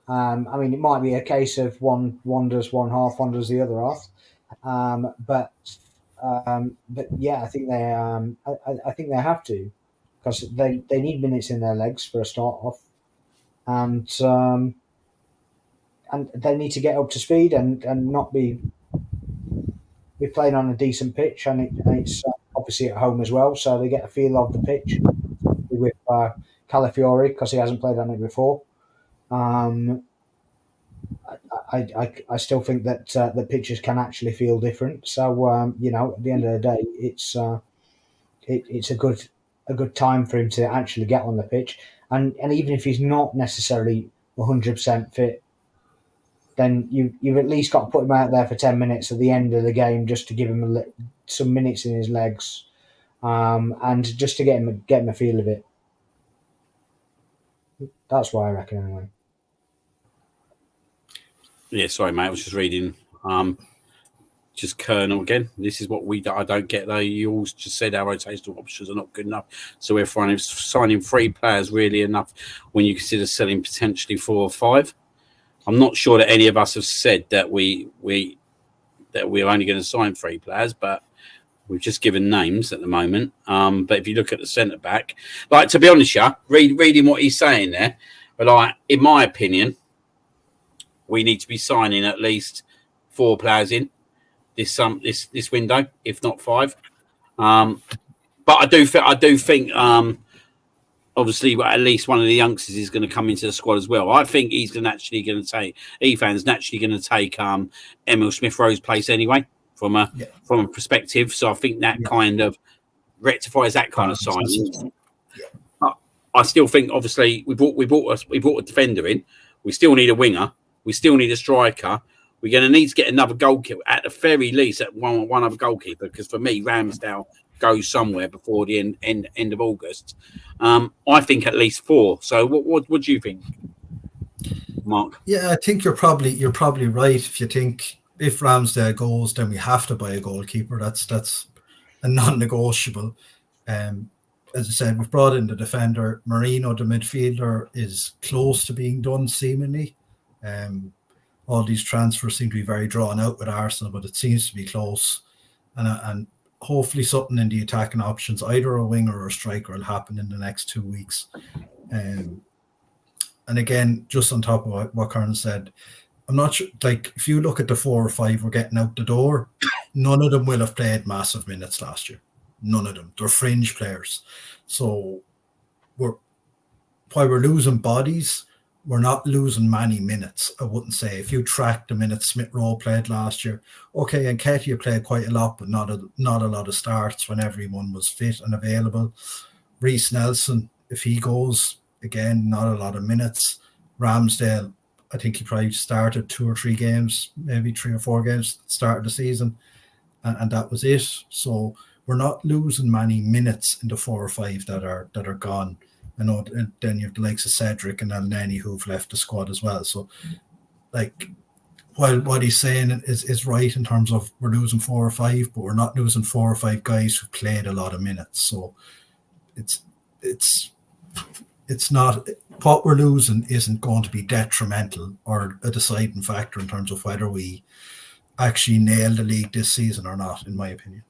I mean, it might be a case of one does one half, one does the other half. But yeah, I think they have to, because they need minutes in their legs for a start off, and they need to get up to speed and not be playing on a decent pitch, and it's obviously at home as well, so they get a feel of the pitch with Calafiori, because he hasn't played on it before. I still think that the pitches can actually feel different. So at the end of the day, it's a good time for him to actually get on the pitch, and even if he's not necessarily 100% fit, then you've at least got to put him out there for 10 minutes at the end of the game, just to give him some minutes in his legs, and just to get him a feel of it. That's what I reckon, anyway. Yeah, sorry, mate. I was just reading. Just Colonel again. This is what I don't get though. You all just said our rotational options are not good enough, so we're signing 3 players really enough when you consider selling potentially 4 or 5. I'm not sure that any of us have said that we're only going to sign 3 players, but we've just given names at the moment. But if you look at the centre back, like, to be honest, reading what he's saying there, but like, in my opinion, we need to be signing at least 4 players in this window, if not 5. But I do think obviously at least one of the youngsters is going to come into the squad as well. I think he's naturally going to take Emil Smith-Rowe's place anyway from a perspective. So I think that kind of rectifies that kind of signing. I still think obviously we brought a defender in. We still need a winger. We still need a striker. We're going to need to get another goalkeeper, at the very least, at one other goalkeeper, because for me, Ramsdale goes somewhere before the end of August. I think at least 4. So what do you think, Mark? Yeah, I think you're probably right. If you think if Ramsdale goes, then we have to buy a goalkeeper. That's a non-negotiable. As I said, we've brought in the defender. Marino, the midfielder, is close to being done, seemingly. All these transfers seem to be very drawn out with Arsenal, but it seems to be close. And hopefully something in the attacking options, either a winger or a striker, will happen in the next 2 weeks. And again, just on top of what Karen said, I'm not sure, like, if you look at the 4 or 5 we're getting out the door, none of them will have played massive minutes last year. None of them. They're fringe players. So while we're losing bodies, we're not losing many minutes. I wouldn't say. If you track the minutes Smith Rowe played last year, okay, and Nketiah played quite a lot, but not a lot of starts when everyone was fit and available. Reece Nelson, if he goes, again, not a lot of minutes. Ramsdale, I think he probably started 2 or 3 games, maybe 3 or 4 games at the start of the season, and that was it. So we're not losing many minutes in the 4 or 5 that are gone. I know, and then you have the likes of Cedric and Elneny who've left the squad as well. So, like, while what he's saying is right in terms of we're losing 4 or 5, but we're not losing 4 or 5 guys who played a lot of minutes. So it's not, what we're losing isn't going to be detrimental or a deciding factor in terms of whether we actually nail the league this season or not, in my opinion.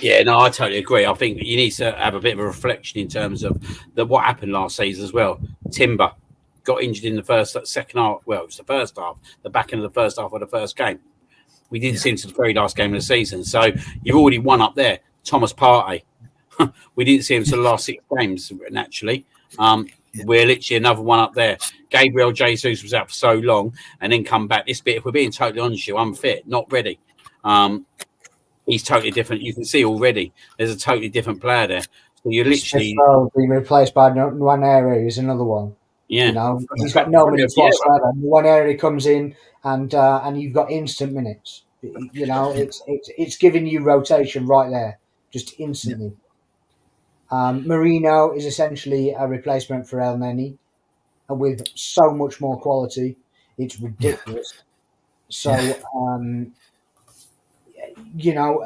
Yeah, no, I totally agree. I think you need to have a bit of a reflection in terms of what happened last season as well. Timber got injured in the second half. Well, it was the first half, the back end of the first half of the first game. We didn't see him to the very last game of the season. So you've already won up there. Thomas Partey. We didn't see him to the last 6 games, naturally. We're literally another one up there. Gabriel Jesus was out for so long and then come back. This bit, if we're being totally honest, you unfit, not ready. He's totally different. You can see already there's a totally different player there. So you're literally being replaced by Nwaneri is another one. Yeah, you know, he's got no minutes whatsoever. Nwaneri comes in and you've got instant minutes. You know, it's giving you rotation right there, just instantly. Marino is essentially a replacement for Elneny, with so much more quality. It's ridiculous. So. You know,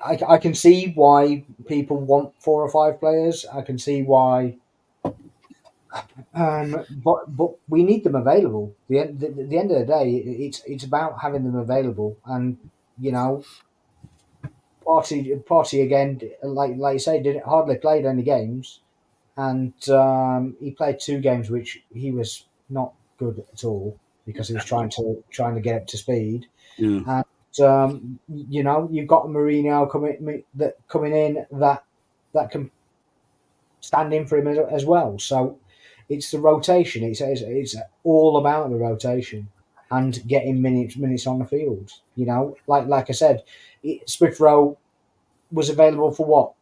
I can see why people want 4 or 5 players. I can see why, but we need them available. The end of the day, it's about having them available. And you know, Partey again, like you say, hardly played any games, and he played 2 games, which he was not good at all because he was trying to get up to speed. And you know, you've got Marino coming in that can stand in for him as well. So it's the rotation. It's all about the rotation and getting minutes on the field. You know, like I said, Smith Rowe was available for what,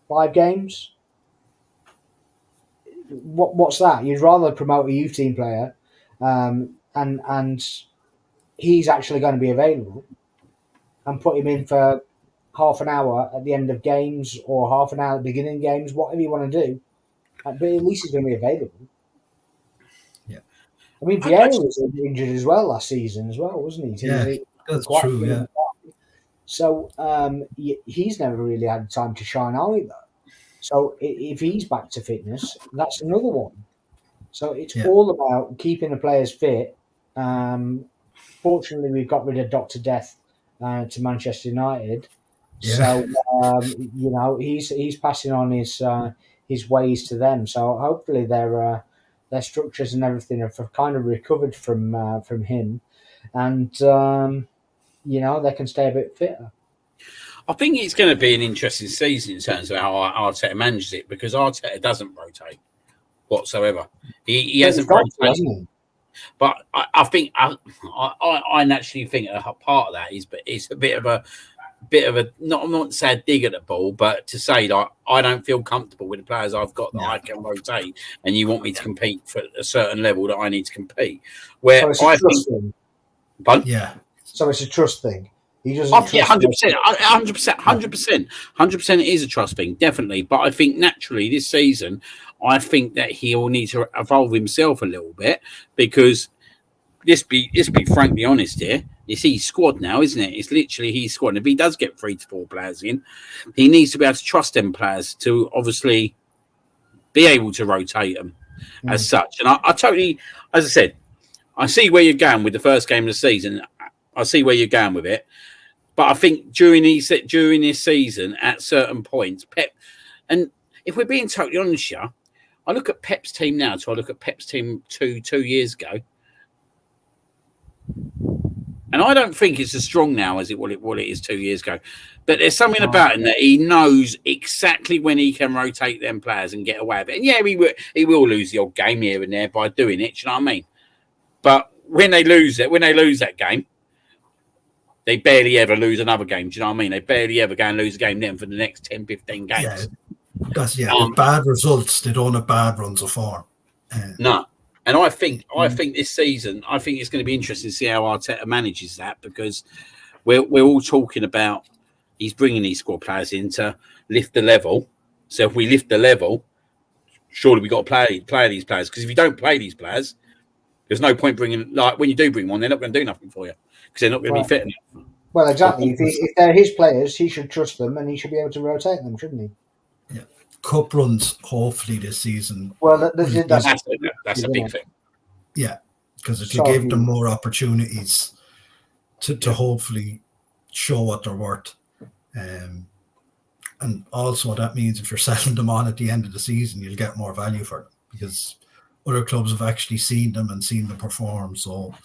5 games? What's that? You'd rather promote a youth team player, and he's actually going to be available, and put him in for half an hour at the end of games or half an hour at the beginning of games, whatever you want to do. But at least he's going to be available. Yeah. I mean, Vieira was injured as well last season as well, wasn't he? Yeah, that's true, yeah. So he's never really had time to shine either. So if he's back to fitness, that's another one. So it's all about keeping the players fit. Fortunately, we've got rid of Dr. Death to Manchester United. Yeah. So you know, he's passing on his ways to them. So hopefully their structures and everything have kind of recovered from him, and you know, they can stay a bit fitter. I think it's going to be an interesting season in terms of how Arteta manages it, because Arteta doesn't rotate whatsoever. He hasn't rotated. But I think I naturally think a part of that is, but it's a bit of a not, I'm not to say a dig at the ball, but to say like I don't feel comfortable with the players I've got that I can rotate, and you want me to compete for a certain level that I need to compete. Where so I think, but so it's a trust thing. He doesn't. 100%. It is a trust thing, definitely. But I think naturally this season, I think that he will need to evolve himself a little bit, because let's be frankly honest here. It's his squad now, isn't it? It's literally his squad. And if he does get 3 to 4 players in, he needs to be able to trust them players to obviously be able to rotate them as such. And I totally, as I said, I see where you're going with the first game of the season. I see where you're going with it. But I think during this season, at certain points, Pep, and if we're being totally honest here, I look at Pep's team now, so I look at Pep's team two years ago. And I don't think it's as strong now as what it is 2 years ago. But there's something about him that he knows exactly when he can rotate them players and get away with it. And yeah, he will lose the odd game here and there by doing it. Do you know what I mean? But when they lose that game, they barely ever lose another game. Do you know what I mean? They barely ever go and lose a game then for the next 10, 15 games. With bad results, they don't have bad runs of form. No. And I think this season, I think it's going to be interesting to see how Arteta manages that, because we're all talking about he's bringing these squad players in to lift the level. So if we lift the level, surely we've got to play these players. Because if you don't play these players, there's no point bringing, like when you do bring one, they're not going to do nothing for you because they're not going to be fit enough. Well, exactly. If they're his players, he should trust them and he should be able to rotate them, shouldn't he? Yeah. Cup runs, hopefully, this season. Well, that's a big thing. Yeah, because if you give them more opportunities to hopefully show what they're worth, and also that means if you're selling them on at the end of the season, you'll get more value for them because other clubs have actually seen them and seen them perform. So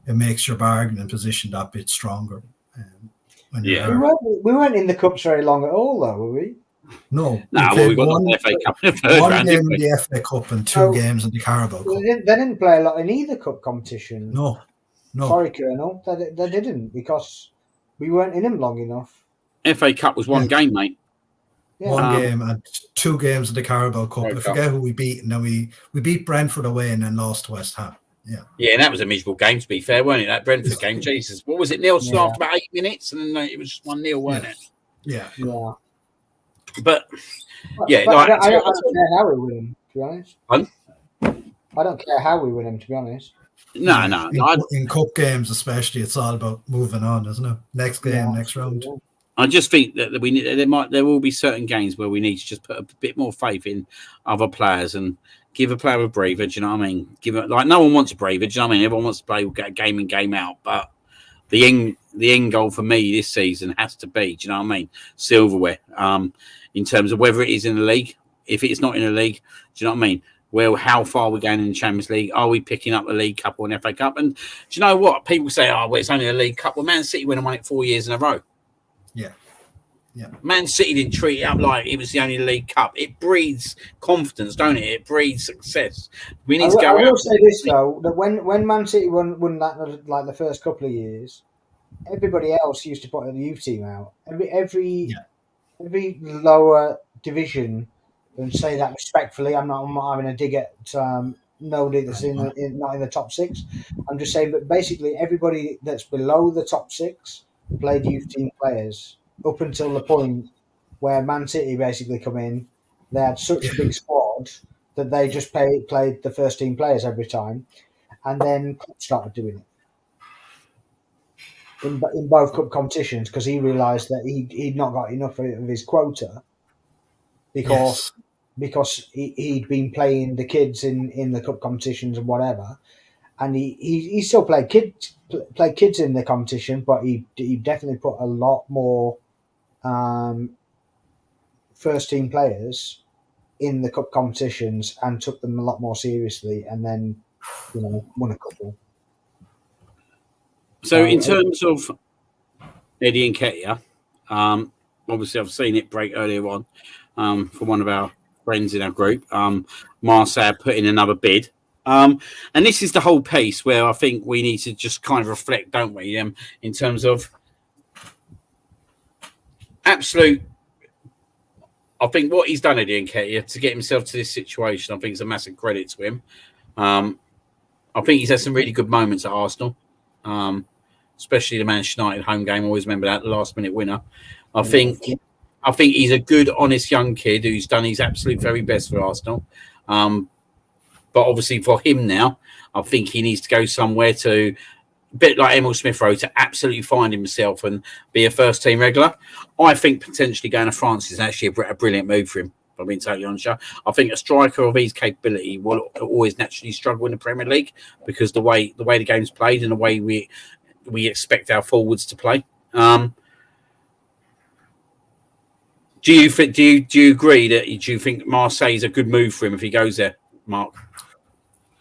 it makes your bargaining position that bit stronger. We weren't in the cups very long at all, though, were we? No, we got the FA Cup in the third one round, game in the FA Cup and two games in the Carabao Cup. They didn't play a lot in either cup competition. No. Sorry, Colonel, they didn't because we weren't in them long enough. FA Cup was one game, mate. Yeah. One game and two games in the Carabao Cup. I forget who we beat, and then we beat Brentford away and then lost to West Ham. Yeah, and that was a miserable game, to be fair, wasn't it? That Brentford game, Jesus. What was it, nil after about 8 minutes? And then it was 1-0, wasn't it? Yeah. But I don't care how we win them, to be honest. I don't care how we win them, to be honest. No. In cup games, especially, it's all about moving on, isn't it? Next game, next round. I just think that there will be certain games where we need to just put a bit more faith in other players and give a player a breather. Do you know what I mean? No one wants a breather. Do you know what I mean? Everyone wants to play game in, game out, but the end goal for me this season has to be, do you know what I mean? Silverware. In terms of whether it is in the league, if it's not in the league, do you know what I mean? Well, how far are we going in the Champions League? Are we picking up the League Cup or an FA Cup? And do you know what? People say, it's only a League Cup. Well, Man City won it 4 years in a row. Yeah. Man City didn't treat it up like it was the only League Cup. It breeds confidence, don't it? It breeds success. We need to go. I will say this though: that when Man City won that, like the first couple of years, everybody else used to put the youth team out. Every lower division, and say that respectfully. I'm not having a dig at nobody that's not in the top six. I'm just saying, but basically everybody that's below the top six played youth team players up until the point where Man City basically come in. They had such a big squad that they just played the first team players every time, and then Klopp started doing it in both cup competitions because he realised that he'd not got enough of his quota because he'd been playing the kids in the cup competitions and whatever, and he still played kids in the competition, but he definitely put a lot more first team players in the cup competitions and took them a lot more seriously, and then won a couple. So in terms of Eddie Nketiah, obviously I've seen it break earlier on from one of our friends in our group. Marseille put in another bid. And this is the whole piece where I think we need to just kind of reflect, don't we, in terms of absolute. I think what he's done, Eddie Nketiah, to get himself to this situation, I think it's a massive credit to him. I think he's had some really good moments at Arsenal, especially the Manchester United home game. I always remember that, the last-minute winner. I think he's a good, honest young kid who's done his absolute very best for Arsenal. But obviously for him now, I think he needs to go somewhere to, a bit like Emil Smith Rowe, to absolutely find himself and be a first-team regular. I think potentially going to France is actually a brilliant move for him, if I'm being totally honest. I think a striker of his capability will always naturally struggle in the Premier League because the way the game's played and the way we expect our forwards to play. Do you agree that do you think Marseille is a good move for him if he goes there, Mark?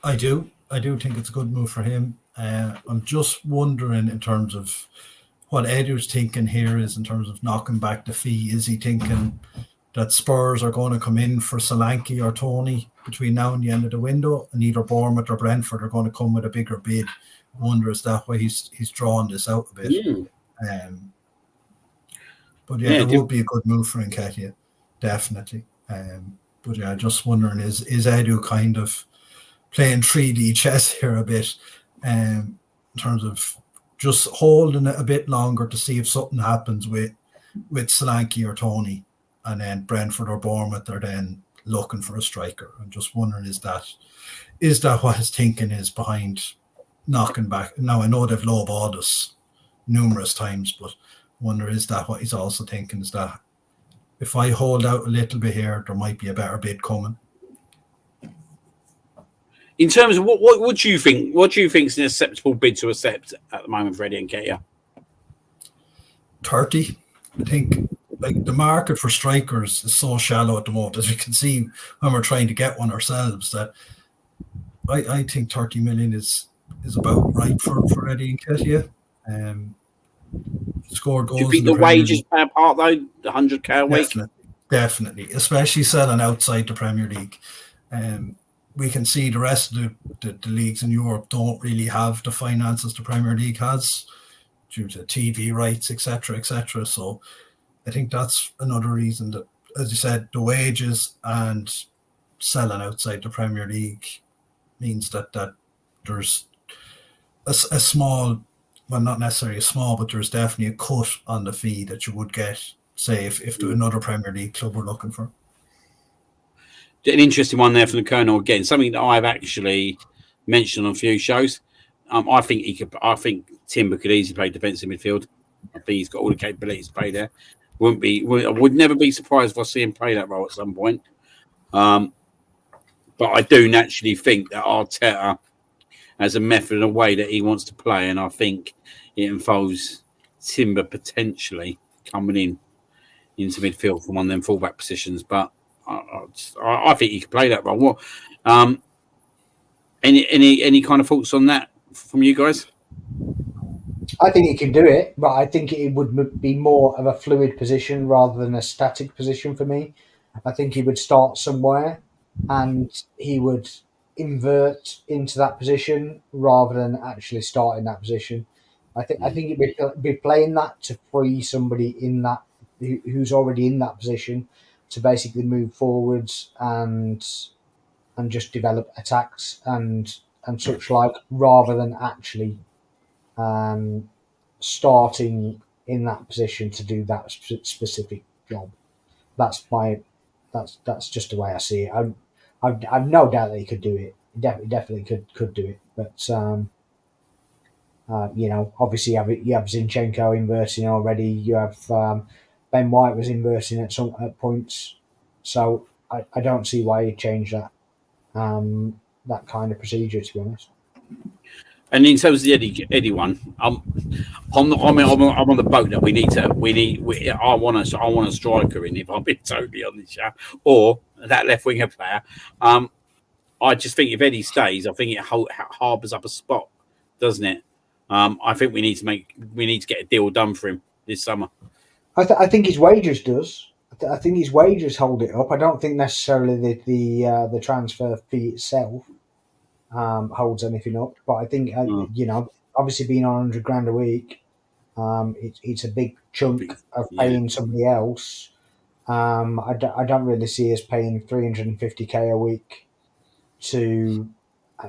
I do think it's a good move for him. I'm just wondering in terms of what Edu's thinking here is in terms of knocking back the fee. Is he thinking that Spurs are going to come in for Solanke or Tony between now and the end of the window, and either Bournemouth or Brentford are going to come with a bigger bid? I wonder is that why he's drawn this out a bit. But yeah, it would be a good move for Nketiah, definitely. But yeah, just wondering is Edu kind of playing 3D chess here a bit, in terms of just holding it a bit longer to see if something happens with Solanke or Tony, and then Brentford or Bournemouth are then looking for a striker. I'm just wondering is that what his thinking is behind knocking back? Now I know they've lowballed us numerous times, but I wonder is that what he's also thinking, is that if I hold out a little bit here, there might be a better bid coming. In terms of what do you think? What do you think is an acceptable bid to accept at the moment for Eddie Nketiah? 30. I think like the market for strikers is so shallow at the moment, as we can see when we're trying to get one ourselves, that I think 30 million is about right for Eddie Nketiah. Score goals. Do you think the wages play a part though? The 100k a week? Definitely, especially selling outside the Premier League. We can see the rest of the leagues in Europe don't really have the finances the Premier League has due to TV rights, etc., etc. So I think that's another reason that, as you said, the wages and selling outside the Premier League means that there's a small, well, not necessarily a small, but there's definitely a cut on the fee that you would get, say, if another Premier League club were looking for. An interesting one there from the Colonel again. Something that I've actually mentioned on a few shows. I think Timber could easily play defensive midfield. I think he's got all the capabilities to play there. I would never be surprised if I see him play that role at some point. But I do naturally think that Arteta has a method and a way that he wants to play, and I think it involves Timber potentially coming into midfield from one of them fullback positions. But I think he could play that role. What? Any kind of thoughts on that from you guys? I think he can do it, but I think it would be more of a fluid position rather than a static position for me. I think he would start somewhere and he would invert into that position rather than actually start in that position. I think he'd be playing that to free somebody in that who's already in that position to basically move forwards and just develop attacks and such like, rather than actually starting in that position to do that specific job. That's just the way I see it. I've no doubt that he could do it. He definitely could do it. But obviously you have Zinchenko inverting already. You have Ben White was inverting at points. So I don't see why he'd change that kind of procedure, to be honest. And in terms of the Eddie one, I'm on the boat that I want a striker in, if I'm being totally honest, or that left winger player. I just think if Eddie stays, I think it harbours up a spot, doesn't it? I think we need to get a deal done for him this summer. I think his wages does. I think his wages hold it up. I don't think necessarily the transfer fee itself holds anything up. But I think obviously being on $100,000 a week, it's a big chunk of paying somebody else. I don't really see us paying $350,000 a week to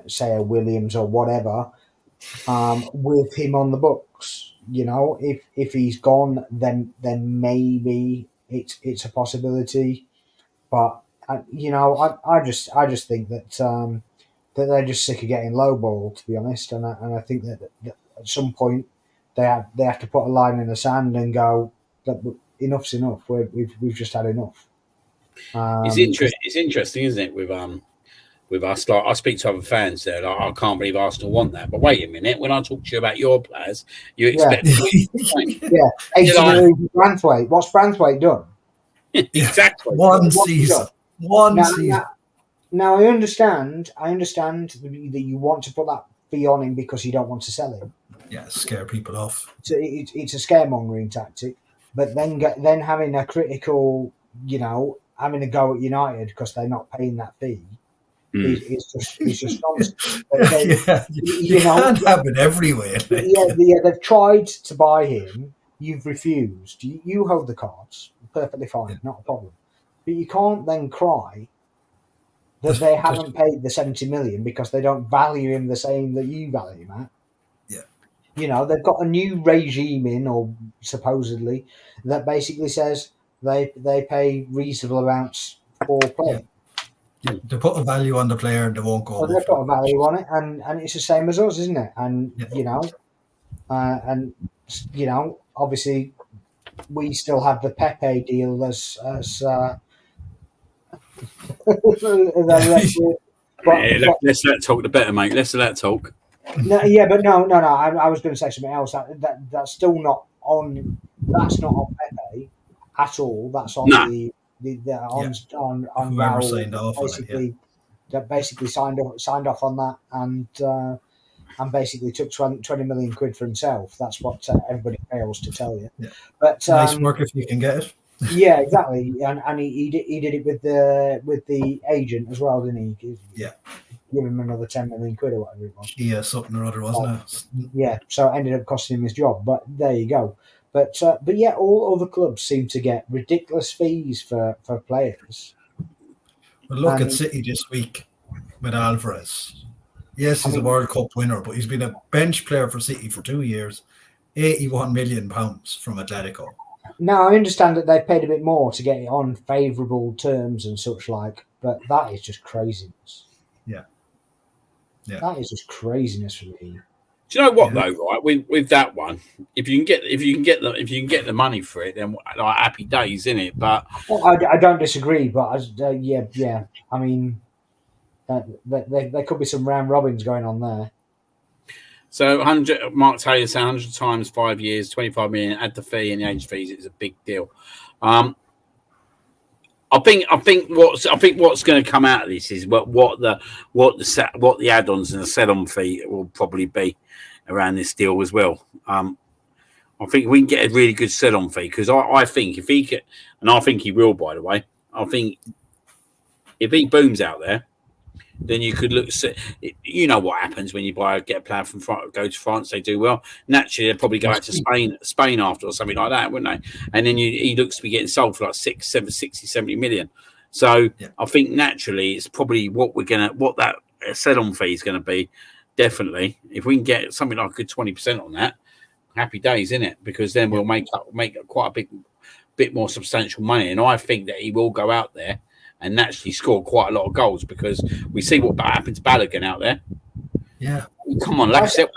say a Williams or whatever with him on the books. If he's gone, then maybe it's a possibility. But I just think that they're just sick of getting lowballed, to be honest. And I think that at some point they have to put a line in the sand and go, enough's enough. We've just had enough. It's interesting, isn't it? With us, like I speak to other fans there, like, I can't believe Arsenal want that. But wait a minute, when I talk to you about your players, you expect Branthwaite. What's Branthwaite done? Exactly. One season. Now I understand that you want to put fee on him because you don't want to sell him. Yeah, scare people off. So it's a scaremongering tactic. But then having a critical, having a go at United because they're not paying that fee is just nonsense. You can't have it everywhere. They've tried to buy him. You've refused. You hold the cards. Perfectly fine, not a problem. But you can't then cry that they haven't paid the 70 million because they don't value him the same that you value him at. They've got a new regime in, or supposedly, that basically says they pay reasonable amounts for play. Yeah. They put a value on the player and they won't go. Well, they put a value on it, and it's the same as us, isn't it? And obviously, we still have the Pepe deal as let's let talk the better, mate. Let's let talk. No. I was going to say something else. That's still not on. That's not on Pepe at all. That's on on whoever Raul, signed off basically. on it, That basically signed off on that and basically took 20 million quid for himself. That's what everybody fails to tell you. Yeah. But nice work if you can get it. Yeah, exactly. And he did it with the agent as well, didn't he? Yeah. Give him another 10 million quid or whatever it was. Yeah, something or other, wasn't it? Yeah, so it ended up costing him his job. But there you go. But yeah, all other clubs seem to get ridiculous fees for players. Well, look at City this week with Alvarez. Yes, he's a World Cup winner, but he's been a bench player for City for 2 years. £81 million from Atletico. Now, I understand that they paid a bit more to get it on favourable terms and such like, but that is just craziness. Yeah. That is just craziness for me. Do you know what though? Right, with that one, if you can get the money for it, then like happy days, isn't it? But I don't disagree. But yeah. I mean, there could be some round robins going on there. So 100, Mark Taylor saying 100 times 5 years, 25 million. Add the fee and the age fees. It's a big deal. I think what's going to come out of this is what the add-ons and the sell-on fee will probably be around this deal as well. I think we can get a really good sell-on fee because I think if he can, and I think he will, by the way. I think if he booms out there, then you could look. You know what happens when you get a player from France, go to France, they do well. Naturally, they'll probably go out to Spain after or something like that, wouldn't they? And then he looks to be getting sold for like 60, 70 million. So I think naturally it's probably what that sell-on fee is going to be. Definitely, if we can get something like a good 20% on that, happy days, isn't it? Because then we'll make quite a bit more substantial money. And I think that he will go out there and naturally score quite a lot of goals because we see what happened to Balogun out there. Yeah. Come on, like I said.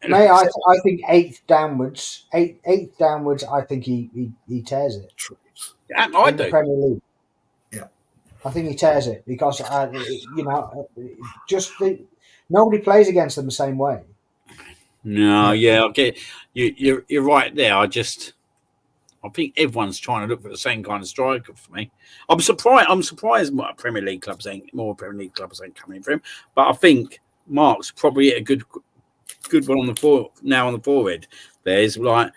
Mate, I think eighth downwards, I think he tears it. I do. The Premier League. Yeah. I think he tears it because, nobody plays against them the same way. No, yeah, okay. You're right there. I think everyone's trying to look for the same kind of striker for me. I'm surprised more Premier League clubs ain't coming for him. But I think Mark's probably a good one on the forehead. There's like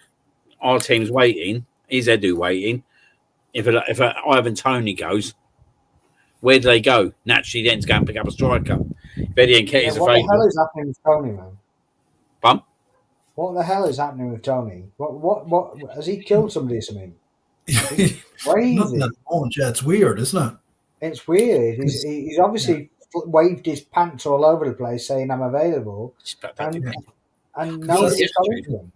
our team's waiting. Is Edu waiting? If Ivan Toney goes, where do they go? Naturally, then to go and pick up a striker. If Eddie Nketiah's What the hell available. is happening with Toney, man? Bum? What the hell is happening with Toney? What has he killed somebody or something? It's crazy. Yeah, it's weird, isn't it? It's weird. He's obviously waved his pants all over the place saying I'm available. And nobody's coming to him.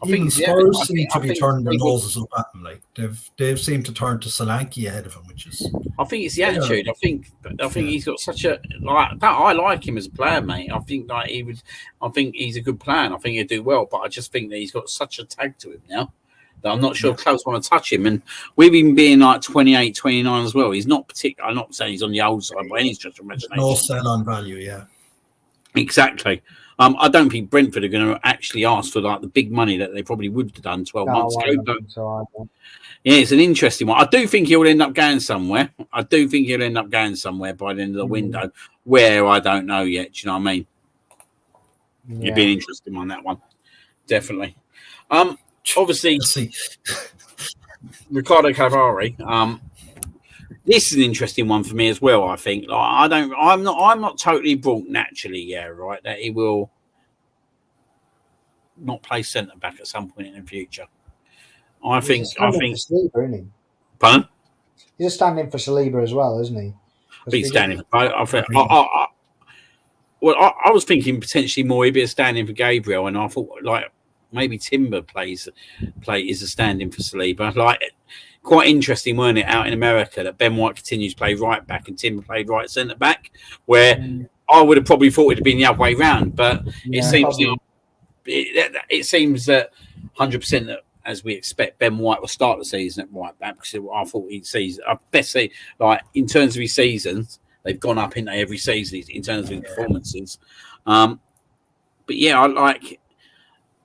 Even Spurs seem to be turning their noses up at him. Like they've seemed to turn to Solanke ahead of him, which is. I think it's the attitude. I think he's got such a I like him as a player, mate. I think I think he's a good player. And I think he'll do well, but I just think that he's got such a tag to him now that I'm not sure clubs want to touch him. And with him being like 28, 29 as well, he's not particular. I'm not saying he's on the old side by any stretch of imagination. No sell-on value, yeah. Exactly. I don't think Brentford are going to actually ask for like the big money that they probably would have done 12 months ago. But yeah, it's an interesting one. I do think he'll end up going somewhere. by the end of the window. Where, I don't know yet. Do you know what I mean? It'd be an interesting one, that one. Definitely. Obviously, Let's see. Ricardo Cavari. This is an interesting one for me as well. I think. Like, I'm not totally brought naturally. Yeah, right. That he will not play centre back at some point in the future. I think. For Saliba, isn't he? Pardon? He's a stand-in for Saliba as well, isn't he? He's standing. I was thinking potentially more he'd be a stand-in for Gabriel, and I thought like maybe Timber is a stand-in for Saliba. Like, quite interesting, weren't it, out in America, that Ben White continues to play right back and Timber played right centre back, where I would have probably thought it'd been the other way round, but it seems that 100% that, as we expect, Ben White will start the season at right back, because I thought he'd see. I best say, like, in terms of his seasons, they've gone up in every season in terms of his performances. But yeah,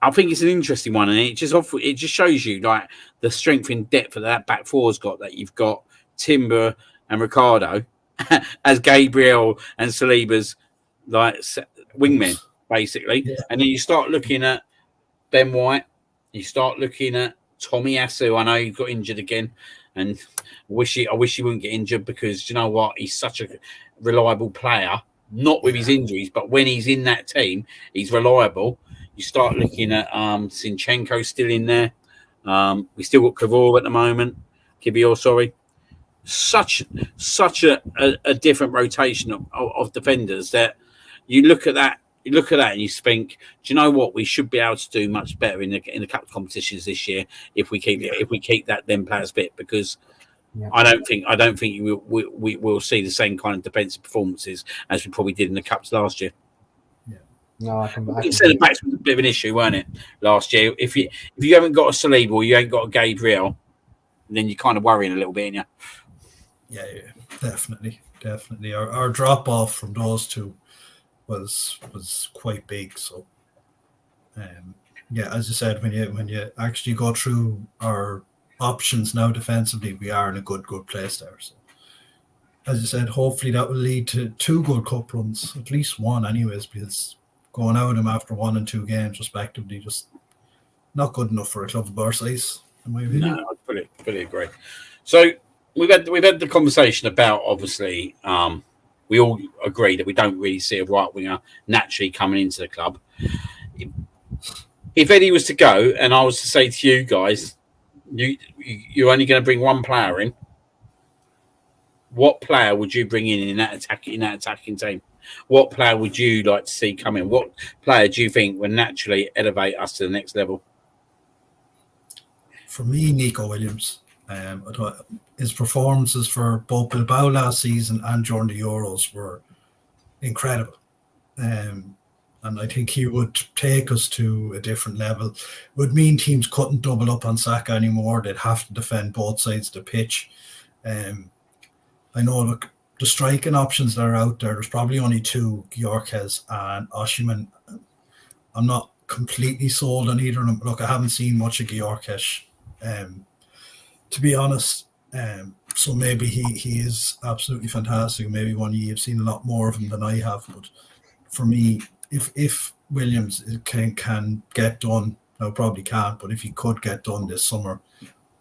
I think it's an interesting one, and it just shows you like the strength and depth that back four's got. That you've got Timber and Ricardo as Gabriel and Saliba's like wingmen, basically, and then you start looking at Ben White. You start looking at Tommy Asu. I know he got injured again, and I wish he wouldn't get injured, because you know what? He's such a reliable player, not with his injuries, but when he's in that team, he's reliable. You start looking at Zinchenko still in there. We still got Kivior at the moment. Sorry. Such a different rotation of defenders that you look at that. You look at that and you think, do you know what? We should be able to do much better in the cup competitions this year if we keep that them players fit, because I don't think we will see the same kind of defensive performances as we probably did in the cups last year. No, I can centre backs was a bit of an issue, weren't it, last year? If you haven't got a Saliba or you ain't got a Gabriel, then you're kind of worrying a little bit, aren't you? Yeah, definitely. Our drop off from those two was quite big. So, as I said, when you actually go through our options now defensively, we are in a good place there. So, as I said, hopefully that will lead to 2 good cup runs, at least one, anyways, because going out of them after 1 and 2 games respectively, just not good enough for a club of our size, in my opinion. No, I fully agree. So we've had the conversation about, obviously, we all agree that we don't really see a right winger naturally coming into the club. If Eddie was to go, and I was to say to you guys, you're only going to bring one player in, what player would you bring in that attacking team? What player would you like to see come in? What player do you think would naturally elevate us to the next level? For me, Nico Williams. I thought his performances for both Bilbao last season and during the Euros were incredible. And I think he would take us to a different level. It would mean teams couldn't double up on Saka anymore. They'd have to defend both sides of the pitch. I know the striking options that are out there, there's probably only 2, Gyökeres and Osimhen. I'm not completely sold on either of them. Look, I haven't seen much of Gyökeres, to be honest. So maybe he is absolutely fantastic. Maybe one year I've seen a lot more of him than I have. But for me, if Williams can get done, I probably can't, but if he could get done this summer,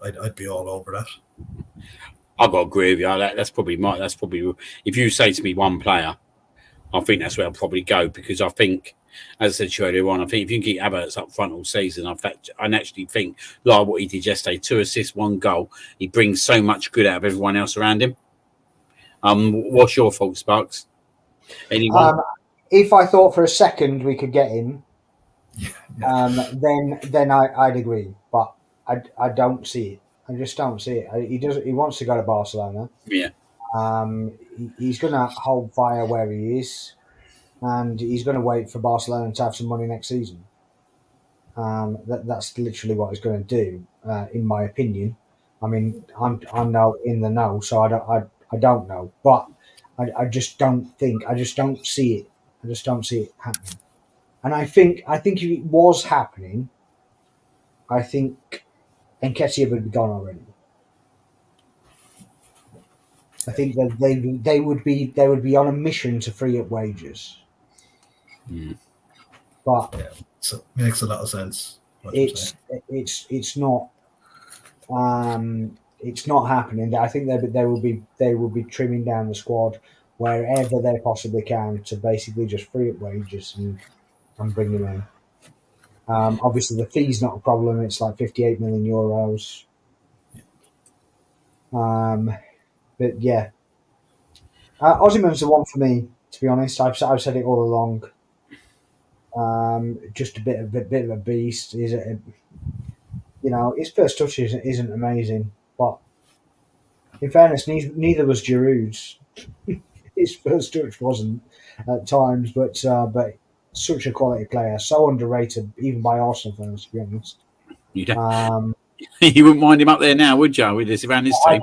I'd be all over that. I've got to agree with you. That's probably if you say to me one player, I think that's where I'll probably go, because I think, as I said to you earlier on, I think if you can keep Havertz up front all season, I naturally think, like what he did yesterday, 2 assists, 1 goal, he brings so much good out of everyone else around him. What's your thoughts, Sparks? Anyone? If I thought for a second we could get him, then I'd agree, but I don't see it. I just don't see it. He wants to go to Barcelona. Yeah. He's going to hold fire where he is, and he's going to wait for Barcelona to have some money next season. That's literally what he's going to do, in my opinion. I mean, I'm now in the know, so I don't know, but I just don't see it. I just don't see it happening. And I think if it was happening, I think Nketiah would be gone already. I think that they would be on a mission to free up wages. Mm. But Yeah, so it makes a lot of sense. What you're saying. it's not happening. I think they will be trimming down the squad wherever they possibly can to basically just free up wages and bring him in. Obviously, the fee's not a problem. It's like 58 million euros. But yeah, Osimhen's the one for me. To be honest, I've said it all along. Just a bit of a beast. His first touch isn't amazing, but in fairness, neither was Giroud's. His first touch wasn't at times, but such a quality player, so underrated even by Arsenal fans, to be honest. You don't, you wouldn't mind him up there now, would you? With this around his team,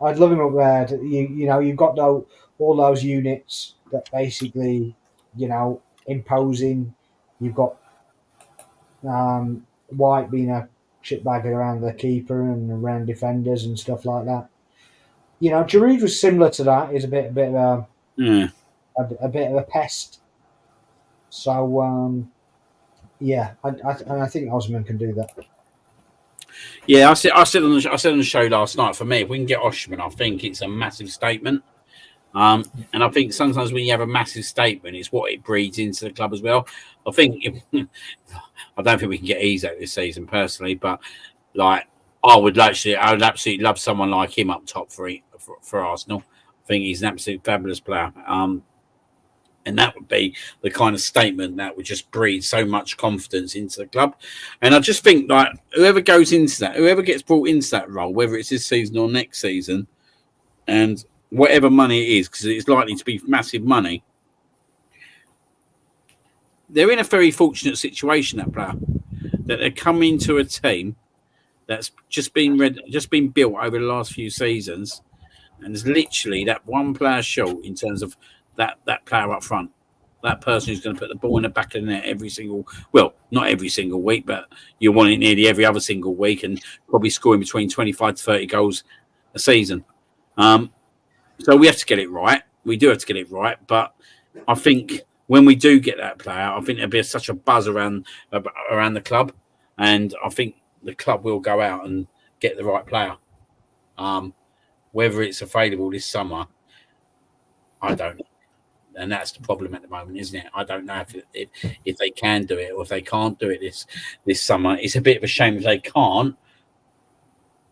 I'd love him up there. You've got all those units that basically, imposing. You've got White being a shitbagger around the keeper and around defenders and stuff like that. Giroud was similar to that. He's a bit of a bit of a pest. So yeah, I think Osimhen can do that. Yeah, I said on the show last night. For me, if we can get Osimhen, I think it's a massive statement. And I think sometimes when you have a massive statement, it's what it breeds into the club as well. I think I don't think we can get Isak this season personally, but like I would absolutely love someone like him up top for Arsenal. I think he's an absolute fabulous player. And that would be the kind of statement that would just breed so much confidence into the club. And I just think like whoever gets brought into that role, whether it's this season or next season, and whatever money it is, because it's likely to be massive money, they're in a very fortunate situation, that player, that they're coming to a team that's just been built over the last few seasons, and there's literally that one player short in terms of that player up front, that person who's going to put the ball in the back of the net not every single week, but you want it nearly every other single week and probably scoring between 25 to 30 goals a season. So we have to get it right. We do have to get it right, but I think when we do get that player, I think there'll be such a buzz around the club, and I think the club will go out and get the right player. Whether it's available this summer, I don't know. And that's the problem at the moment, isn't it? I don't know if they can do it or if they can't do it this summer. It's a bit of a shame if they can't.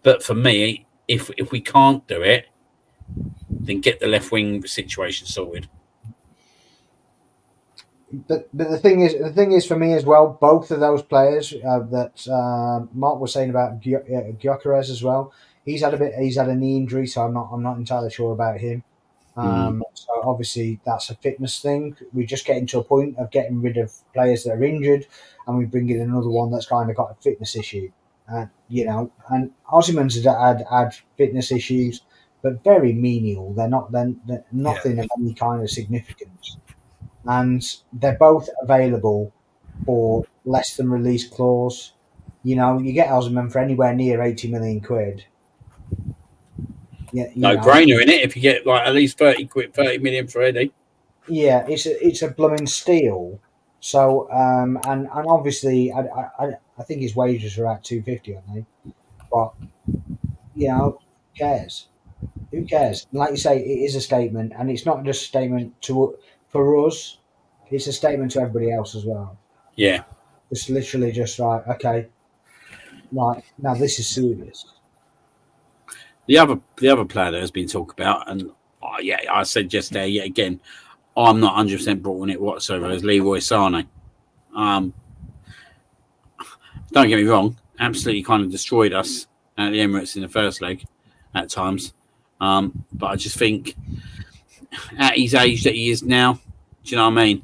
But for me, if we can't do it, then get the left wing situation sorted. But the thing is for me as well, both of those players that Mark was saying about Gyökeres as well. He's had a knee injury, so I'm not entirely sure about him. So obviously that's a fitness thing. We're just getting to a point of getting rid of players that are injured, and we bring in another one that's kind of got a fitness issue. And Osimhen's had fitness issues, but very menial. They're nothing of any kind of significance, and they're both available for less than release clause. You get Osimhen for anywhere near 80 million quid. Yeah, no brainer in it if you get like at least 30 million for Eddie. Yeah, it's a blooming steal. So and obviously I think his wages are at 250, aren't they? But who cares? Who cares? Like you say, it is a statement, and it's not just a statement for us. It's a statement to everybody else as well. Yeah, it's literally just like, okay, right now this is serious. The other player that has been talked about, and I said just there yet again, I'm not 100% brought on it whatsoever, is Leroy Sané. Don't get me wrong, absolutely kind of destroyed us at the Emirates in the first leg at times. But I just think at his age that he is now, do you know what I mean?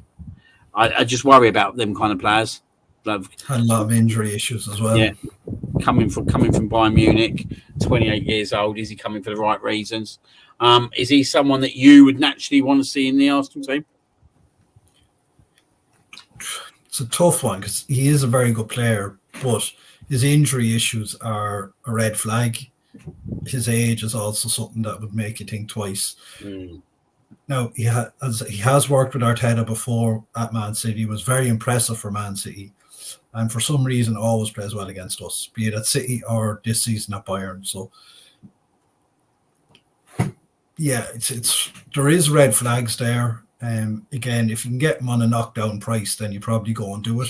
I just worry about them kind of players. Had a lot of injury issues as well. Yeah, coming from Bayern Munich, 28 years old. Is he coming for the right reasons? Is he someone that you would naturally want to see in the Arsenal team? It's a tough one because he is a very good player, but his injury issues are a red flag. His age is also something that would make you think twice. Now he has worked with Arteta before at Man City. He was very impressive for Man City, and for some reason always plays well against us, be it at City or this season at Bayern. So yeah, it's there is red flags there. Again, if you can get him on a knockdown price, then you probably go and do it.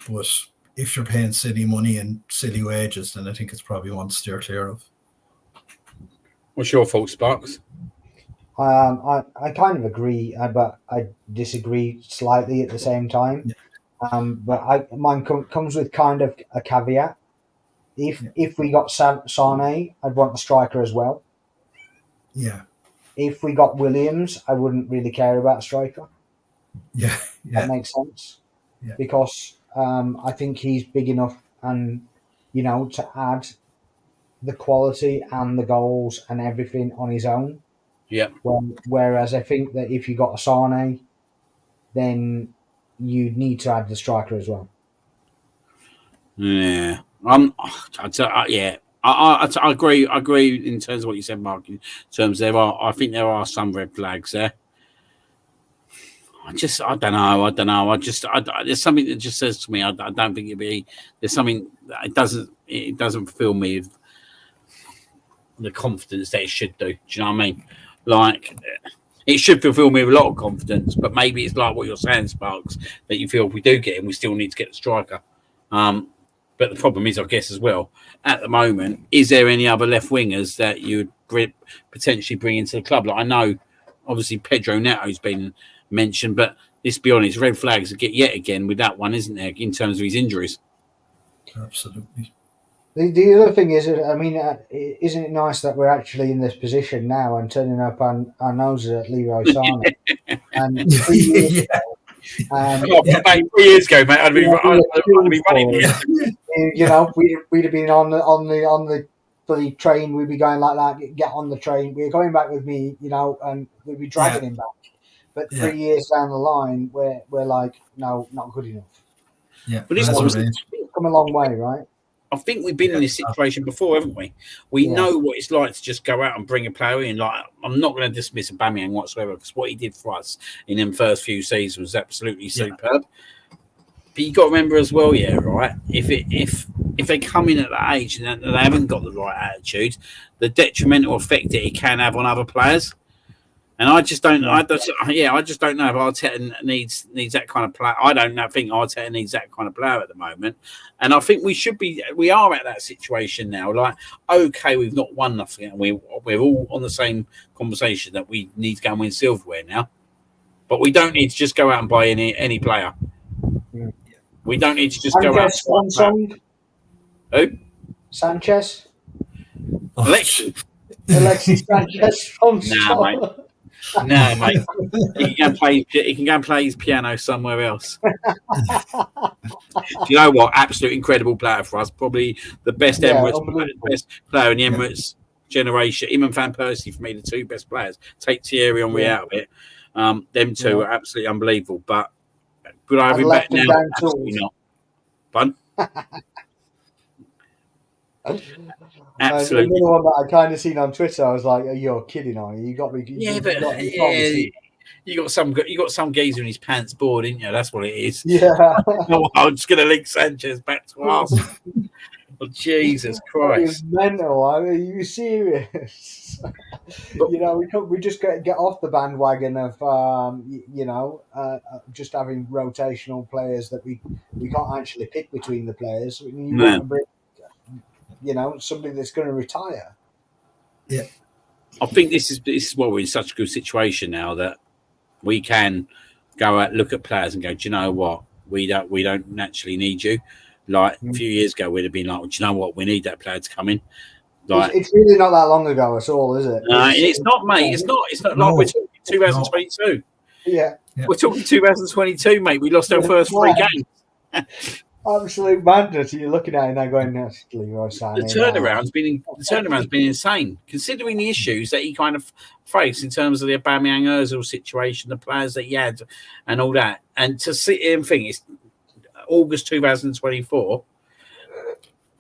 But if you're paying silly money and silly wages, then I think it's probably one to steer clear of. What's your thoughts, Sparks? I kind of agree, but I disagree slightly at the same time. But mine comes with kind of a caveat. If we got Sane, I'd want the striker as well. Yeah. If we got Williams, I wouldn't really care about a striker. Yeah. That makes sense. Yeah. Because I think he's big enough and, to add the quality and the goals and everything on his own. Yeah. Whereas I think that if you got a Sane, then you need to add the striker as well. Yeah. I agree. I agree in terms of what you said, Mark. In terms I think there are some red flags there. I don't know. There's something that just says to me, I don't think there's something that it doesn't fill me with the confidence that it should do. Do you know what I mean? Like, it should fulfill me with a lot of confidence, but maybe it's like what you're saying, Sparks, that you feel if we do get him, we still need to get the striker. But the problem is, I guess, as well, at the moment, is there any other left wingers that you would potentially bring into the club? Like, I know, obviously, Pedro Neto's been mentioned, but let's be honest, red flags yet again with that one, isn't there, in terms of his injuries? Absolutely. The other thing is, I mean, isn't it nice that we're actually in this position now and turning up our noses at Leroy Sane? And 3 years ago, 3 years ago, mate, I'd be running here. We'd have been on the bloody train. We'd be going like that. Get on the train. We're going back with me, and we'd be dragging him back. But 3 years down the line, we're like, no, not good enough. Yeah, but it's come a long way, right? I think we've been in this situation before, haven't we? We know what it's like to just go out and bring a player in. Like, I'm not going to dismiss Aubameyang whatsoever, because what he did for us in them first few seasons was absolutely superb. But you got to remember as well, right? If they come in at that age and they haven't got the right attitude, the detrimental effect that it can have on other players. And I just don't. I just don't know if Arteta needs that kind of player. I don't think Arteta needs that kind of player at the moment. And I think we are at that situation now. Like, okay, we've not won nothing, and we're all on the same conversation that we need to go and win silverware now. But we don't need to just go out and buy any player. Yeah. We don't need to just go out. Who? Sanchez. Alexis Sanchez. Nah, mate. No, mate. He can go and play his piano somewhere else. Do you know what? Absolute incredible player for us. Probably the best best player in the Emirates generation. Him and Van Persie, for me, the two best players. Take Thierry Henry out of it. Them two are absolutely unbelievable. But would I have him back now? Absolutely not. Fun. Absolutely. Another one that I kind of seen on Twitter, I was like, "You're kidding, are you? You got me." You got some geezer in his pants board, didn't you? That's what it is. Yeah. I'm just going to link Sanchez back to Arsenal. Oh, Jesus Christ! It's mental. I mean, are you serious? We just get off the bandwagon of just having rotational players that we can't actually pick between the players. You want to bring, somebody that's going to retire. Yeah, I think this is why we're in such a good situation now that we can go out, look at players, and go, do you know what? We don't naturally need you. Like a few years ago, we'd have been like, well, do you know what? We need that player to come in. Like, it's really not that long ago at all, is it? It's not, mate. It's not. It's not like we're talking 2022. Yeah, we're talking 2022, mate. We lost our first 3 games. Absolute madness. You're looking at it now going, that's Leroy Sane. The turnaround's been insane, considering the issues that he kind of faced in terms of the Aubameyang Ozil situation, the players that he had, and all that. And to sit here and think it's August 2024,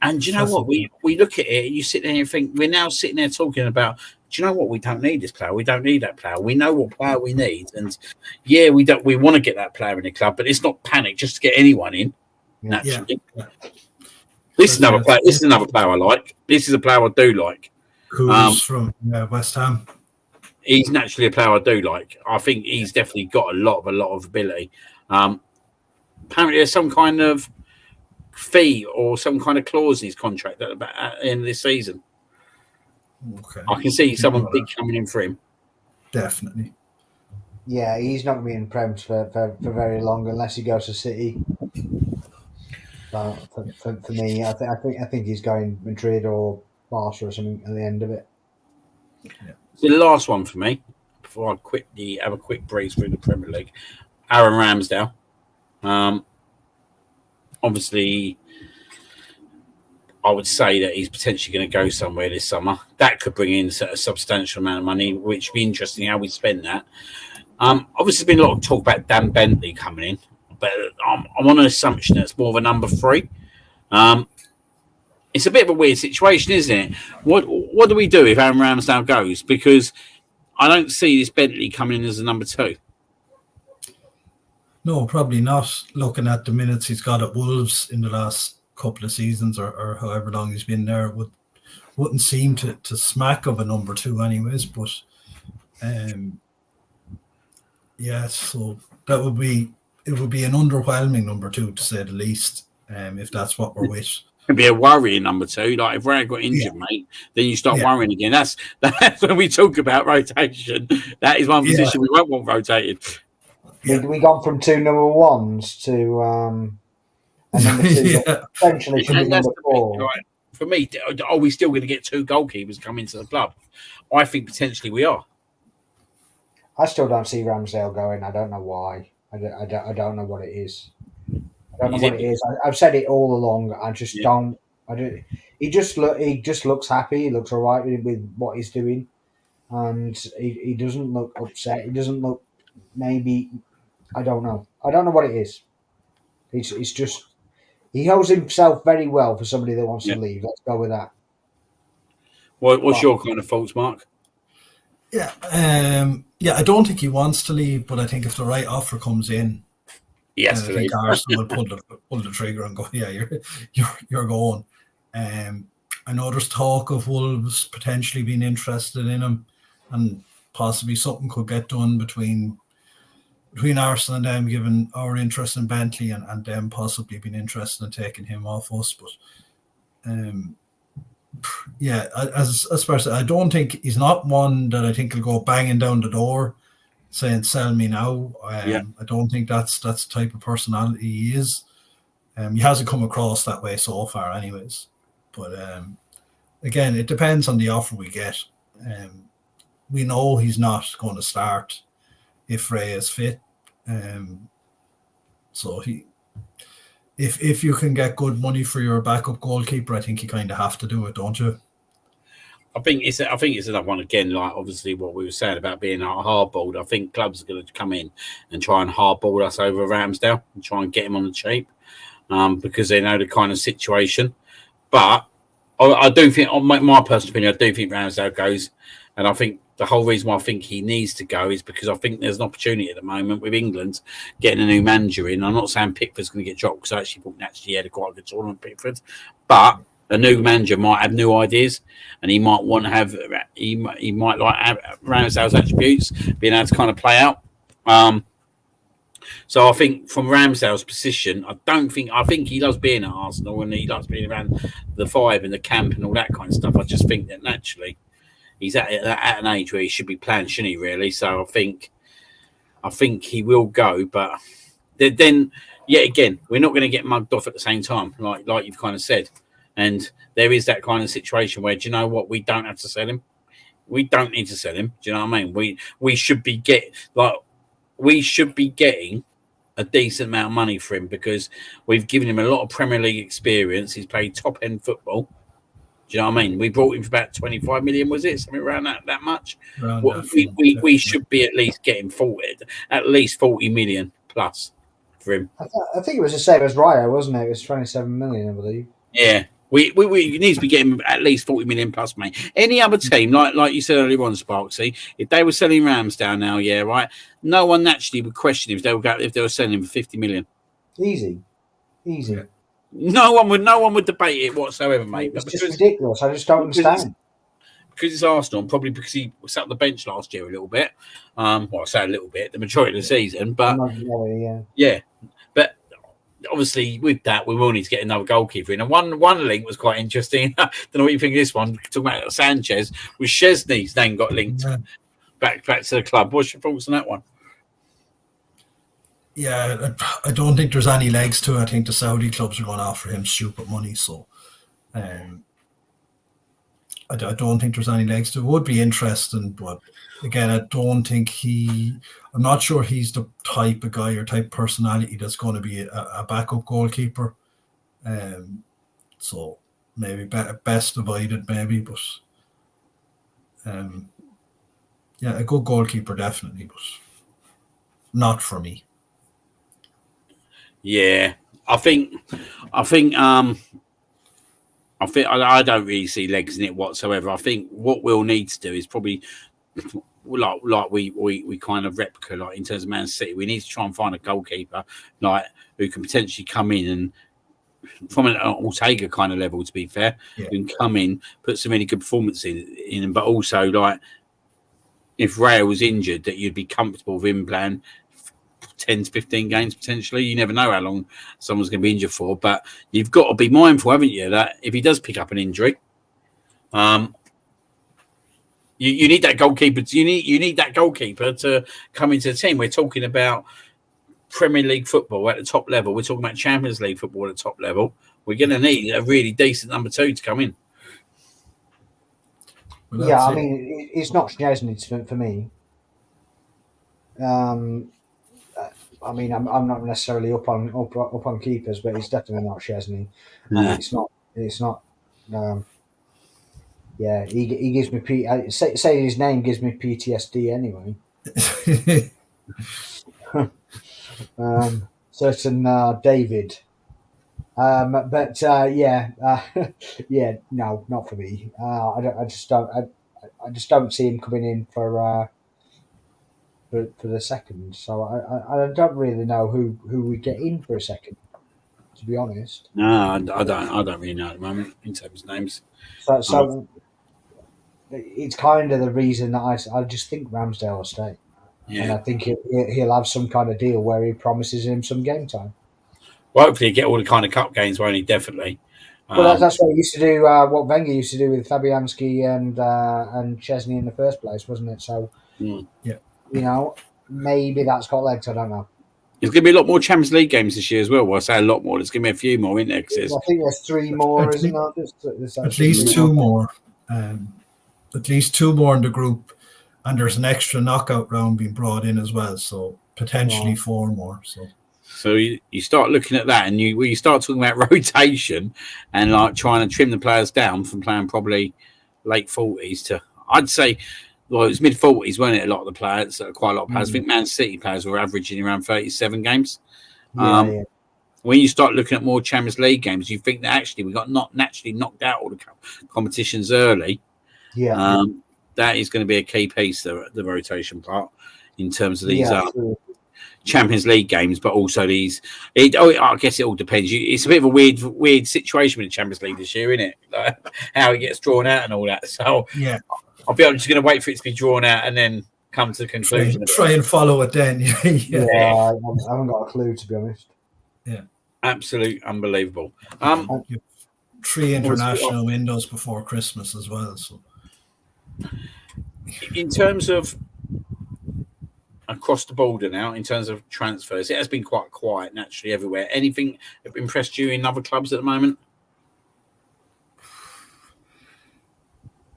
And do you know what? We look at it, you sit there and you think, we're now sitting there talking about, do you know what? We don't need this player. We don't need that player. We know what player we need. And yeah, we want to get that player in the club, but it's not panic just to get anyone in, naturally. Yeah. This is another player. This is another player I like. This is a player I do like. Who's from West Ham? He's naturally a player I do like. I think he's definitely got a lot of ability. Apparently, there's some kind of fee or some kind of clause in his contract at the end of this season. Okay. I can see someone big coming in for him. Definitely. Yeah, he's not going to be in Prem for very long unless he goes to City. For me, I think he's going Madrid or Barca or something at the end of it. Yeah. So the last one for me, before I quickly have a quick breeze through the Premier League, Aaron Ramsdale. Obviously, I would say that he's potentially going to go somewhere this summer. That could bring in a substantial amount of money, which would be interesting how we spend that. Obviously, there's been a lot of talk about Dan Bentley coming in, but I'm on an assumption that it's more of a number 3. It's a bit of a weird situation, isn't it? What do we do if Aaron Ramsdale goes? Because I don't see this Bentley coming in as a number 2. No, probably not. Looking at the minutes he's got at Wolves in the last couple of seasons or however long he's been there, wouldn't seem to smack of a number 2 anyways. But so it would be an underwhelming number 2 to say the least. If that's what we're with. It'd be a worrying number 2. Like if Ray got injured, mate, then you start worrying again. That's when we talk about rotation. That is one position we won't want rotated. We gone from 2 number 1s to a number 2 potentially could be number 4. Right. For me, are we still going to get 2 goalkeepers coming to the club? I think potentially we are. I still don't see Ramsdale going. I don't know why. I don't know what it is. I don't know what it is. I've said it all along. I just don't. He just looks happy. He looks all right with what he's doing, and he doesn't look upset. He doesn't look maybe. I don't know. I don't know what it is. It's just he holds himself very well for somebody that wants to leave. Let's go with that. What's your kind of thoughts, Mark? Yeah, I don't think he wants to leave, but I think if the right offer comes in, I think Arsenal will pull the trigger and go, you're going. I know there's talk of Wolves potentially being interested in him, and possibly something could get done between Arsenal and them, given our interest in Bentley and them possibly being interested in taking him off us. But as far as I don't think he's not one that I think will go banging down the door saying sell me now. I don't think that's the type of personality he is. He hasn't come across that way so far anyways. But again, it depends on the offer we get. We know he's not going to start if Ray is fit. So if you can get good money for your backup goalkeeper, I think you kind of have to do it, don't you? I think it's another one again. Like obviously what we were saying about being hardballed. I think clubs are going to come in and try and hardball us over Ramsdale and try and get him on the cheap because they know the kind of situation. But I do think, on my personal opinion, I do think Ramsdale goes, and I think the whole reason why I think he needs to go is because I think there's an opportunity at the moment with England getting a new manager in. I'm not saying Pickford's going to get dropped because I actually thought naturally he had a quite good tournament, Pickford, but a new manager might have new ideas, and he might want to have he might like Ramsdale's attributes being able to kind of play out. So I think from Ramsdale's position, I think he loves being at Arsenal and he loves being around the 5 and the camp and all that kind of stuff. I just think that naturally he's at an age where he should be playing, shouldn't he? Really. So I think he will go, but then yet again, we're not going to get mugged off at the same time, like you've kind of said. And there is that kind of situation where, do you know what? We don't have to sell him. We don't need to sell him. Do you know what I mean? We should be getting a decent amount of money for him because we've given him a lot of Premier League experience. He's played top end football. Do you know what I mean? We brought him for about 25 million, was it? Something around that much. We should be at least getting 40 million plus for him. I think it was the same as Raya, wasn't it? It was 27 million, I believe. Yeah. We need to be getting at least 40 million plus, mate. Any other team, like you said earlier on, Sparksy, if they were selling Ramsdale now, yeah, right. No one naturally would question if they were selling him for 50 million. Easy. Yeah. No one would debate it whatsoever, mate. It's just ridiculous. I just don't understand. Because it's Arsenal, probably because he sat on the bench last year a little bit. Well, I say a little bit, the majority of the season, but yeah. But obviously, with that, we will need to get another goalkeeper in. And one link was quite interesting. I don't know what you think of this one. Talking about Sanchez, with Szczesny's name got linked back to the club. What's your thoughts on that one? Yeah, I don't think there's any legs to it. I think the Saudi clubs are going to offer him stupid money. So I don't think there's any legs to it. It would be interesting, but again, I don't think I'm not sure he's the type of guy or type of personality that's going to be a backup goalkeeper. So maybe best avoided, maybe, but yeah, a good goalkeeper definitely, but not for me. Yeah, I think I don't really see legs in it whatsoever. I think what we'll need to do is probably like we kind of replica like in terms of Man City. We need to try and find a goalkeeper like who can potentially come in and from an Ortega kind of level, to be fair, who can come in, put some really good performance in, but also like if Rayo was injured, that you'd be comfortable with him playing 10 to 15 games potentially. You never know how long someone's going to be injured for, but you've got to be mindful, haven't you, that if he does pick up an injury, you need that goalkeeper. You need that goalkeeper to come into the team. We're talking about Premier League football at the top level. We're talking about Champions League football at the top level. We're going to need a really decent number 2 to come in. Well, yeah, I mean, it's not Szczesny for me. I mean, I'm not necessarily up on keepers, but it's definitely not Szczesny. Nah. It's not. Yeah, he gives me say his name gives me PTSD anyway. Certain David. Yeah, no, not for me. I just don't see him coming in for the second. So I don't really know who we get in for a second, to be honest. No, I don't really know at the moment in terms of names. So it's kind of the reason that I just think Ramsdale will stay. Yeah. And I think he'll have some kind of deal where he promises him some game time. Well, hopefully he'll get all the kind of cup games, won't he? Definitely. Well, that's what he used to do. What Wenger used to do with Fabianski and Szczesny in the first place, wasn't it? So, yeah, you know, maybe that's got legs. I don't know. There's going to be a lot more Champions League games this year as well. Well, I say a lot more. There's going to be a few more, isn't there? I think there's 3 more, isn't there? At least 2 more. At least 2 more in the group, and there's an extra knockout round being brought in as well. So potentially 4 more. So you start looking at that, and you start talking about rotation and like trying to trim the players down from playing probably late 40s to, I'd say, well, it was mid 40s, weren't it? A lot of the players, quite a lot of players. I think Man City players were averaging around 37 games. Yeah. When you start looking at more Champions League games, you think that actually we got not naturally knocked out all the competitions early. Yeah. That is going to be a key piece, the rotation part, in terms of these Champions League games, but also these. I guess it all depends. It's a bit of a weird situation with the Champions League this year, isn't it? Like, how it gets drawn out and all that. So yeah, I'm just going to wait for it to be drawn out and then come to the conclusion. Try and follow it then. Yeah, I haven't got a clue, to be honest. Yeah, absolute unbelievable. 3 international windows before Christmas as well. So, in terms of across the border now, in terms of transfers, it has been quite quiet naturally everywhere. Anything impressed you in other clubs at the moment?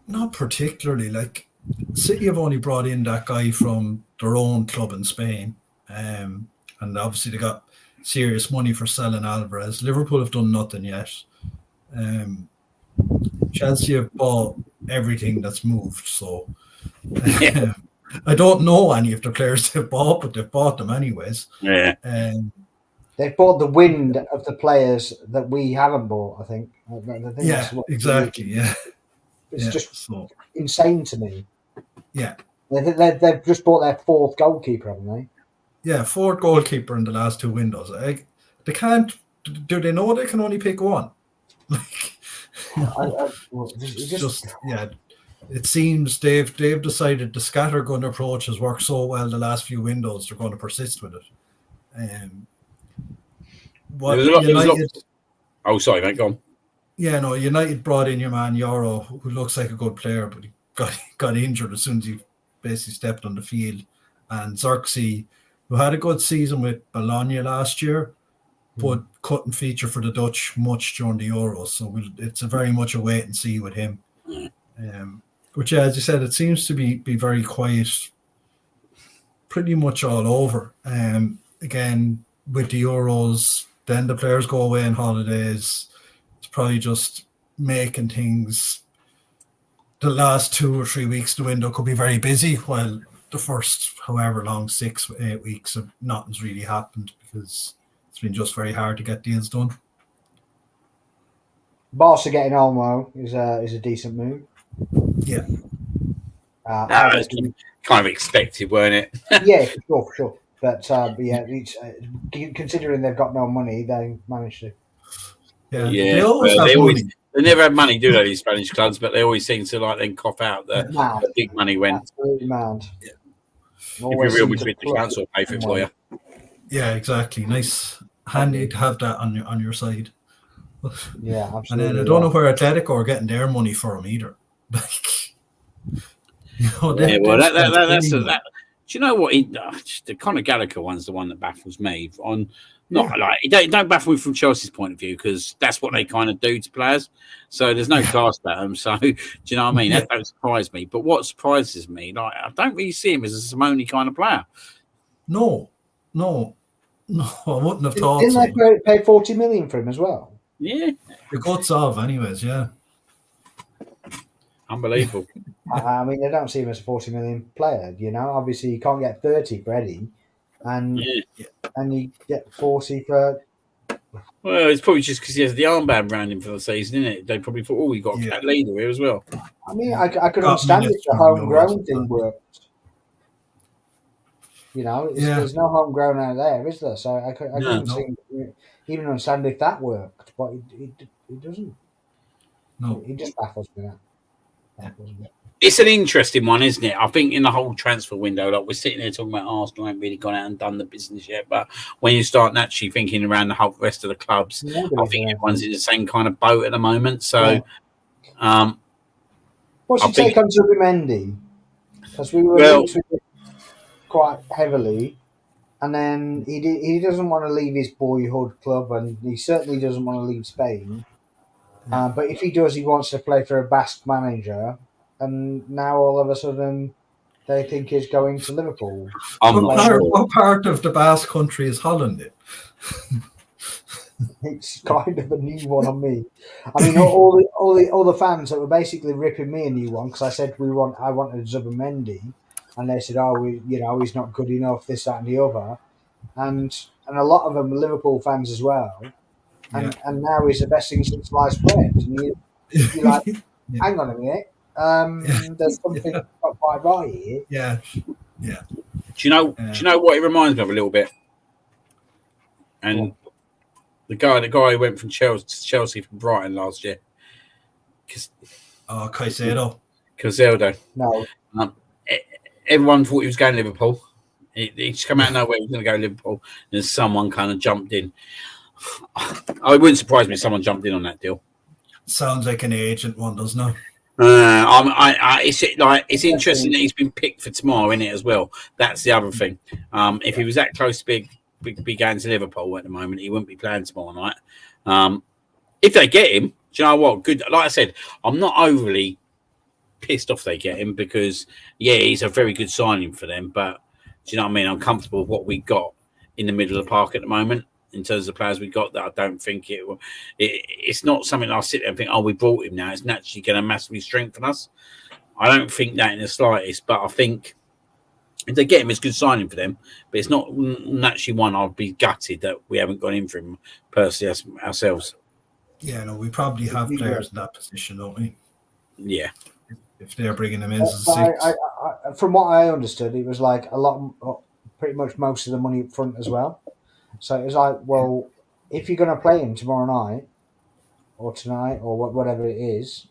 Not particularly. Like City have only brought in that guy from their own club in Spain, and obviously they got serious money for selling Alvarez. Liverpool have done nothing yet. Chelsea have bought everything that's moved, so I don't know any of the players they've bought, but they've bought them anyways. Yeah. They've bought the wind of the players that we haven't bought. I think. Yeah, that's what exactly. Yeah, It's yeah. just So insane to me. yeah, They've just bought their fourth goalkeeper, haven't they? yeah. Fourth goalkeeper in the last 2 windows. They can't. Do they know they can only pick one? Like, It's just yeah. It seems they've decided the scattergun approach has worked so well the last few windows. They're going to persist with it. What There was a lot. United? Oh, sorry, mate. Go on. Yeah, no. United brought in your man Euro, who looks like a good player, but he got injured as soon as he basically stepped on the field. And Xerxes, who had a good season with Bologna last year, but couldn't feature for the Dutch much during the Euros. So it's a very much a wait and see with him. Which, as you said, it seems to be very quiet, pretty much all over. Again, with the Euros, then the players go away on holidays. It's probably just making things. The last 2 or 3 weeks, the window could be very busy, while the first, however long, 6 or 8 weeks, of nothing's really happened because it's been just very hard to get deals done. Barca getting Olmo is a decent move. Yeah. It's kind of expected, weren't it? Yeah, for sure. But yeah, it's, considering they've got no money, they managed to. Yeah, Yeah, they always have money. They never have money, do they, these Spanish clubs? But they always seem to then cough out the big money when. Absolutely mad. Yeah. If you're real Madrid, the council will pay for it for you. Yeah, exactly. Nice, handy to have that on your side. Yeah, absolutely. And then I don't know where Atletico are getting their money from either. Like, that's that. Do you know what? The Conor Gallagher one's the one that baffles me. It don't baffle me from Chelsea's point of view because that's what they kind of do to players. So there's no class about them. So do you know what I mean? That don't surprise me. But what surprises me, I don't really see him as a Simone kind of player. No, I wouldn't have thought. Didn't they pay 40 million for him as well? Yeah, the guts of, anyways. Yeah, unbelievable. I mean, they don't see him as a 40 million player. Obviously you can't get 30 for Eddie, and you get 40 for. Well, it's probably just because he has the armband around him for the season, isn't it? They probably thought, we got a cat leader here as well. I mean, I could understand if the homegrown thing worked. There's no homegrown out there, is there? So I couldn't see, even understand if that worked, but it doesn't. No, it just baffles me. It's an interesting one, isn't it? I think in the whole transfer window, like we're sitting there talking about Arsenal ain't really gone out and done the business yet, but when you start naturally thinking around the whole rest of the clubs, I think everyone's in the same kind of boat at the moment. So, what's your take on Zubimendi? Because we were linked with it quite heavily, and then he doesn't want to leave his boyhood club, and he certainly doesn't want to leave Spain. But if he does, he wants to play for a Basque manager. And now all of a sudden, they think he's going to Liverpool. What part of the Basque country is Holland in? It's kind of a new one on me. I mean, all the fans that were basically ripping me a new one because I said I wanted Zubimendi, and they said, he's not good enough, this, that, and the other, and a lot of them are Liverpool fans as well, and now he's the best thing since sliced bread. And you're like, hang on a minute. There's something not quite right here. Yeah. Do you know what it reminds me of a little bit? And the guy who went from Chelsea from Brighton last year. Caicedo. No. Everyone thought he was going to Liverpool. He just come out of nowhere. He was going to go to Liverpool, and someone kind of jumped in. It wouldn't surprise me if someone jumped in on that deal. Sounds like an agent one, doesn't it? It's interesting that he's been picked for tomorrow, isn't it, as well? That's the other thing. If he was that close to be going to Liverpool at the moment, he wouldn't be playing tomorrow night. If they get him, do you know what? Good. Like I said, I'm not overly pissed off they get him because, he's a very good signing for them. But do you know what I mean? I'm comfortable with what we got in the middle of the park at the moment. In terms of the players we got, that I don't think it's not something I'll sit there and think, we brought him now. It's naturally going to massively strengthen us. I don't think that in the slightest, but I think if they get him, it's a good signing for them. But it's not naturally one I'd be gutted that we haven't gone in for him personally ourselves. Yeah, no, we probably have players in that position, don't we? Yeah. If they're bringing him in as a But six. from what I understood, it was like a lot, pretty much most of the money up front as well. So it was like, well, if you're going to play him tomorrow night or tonight or whatever it is,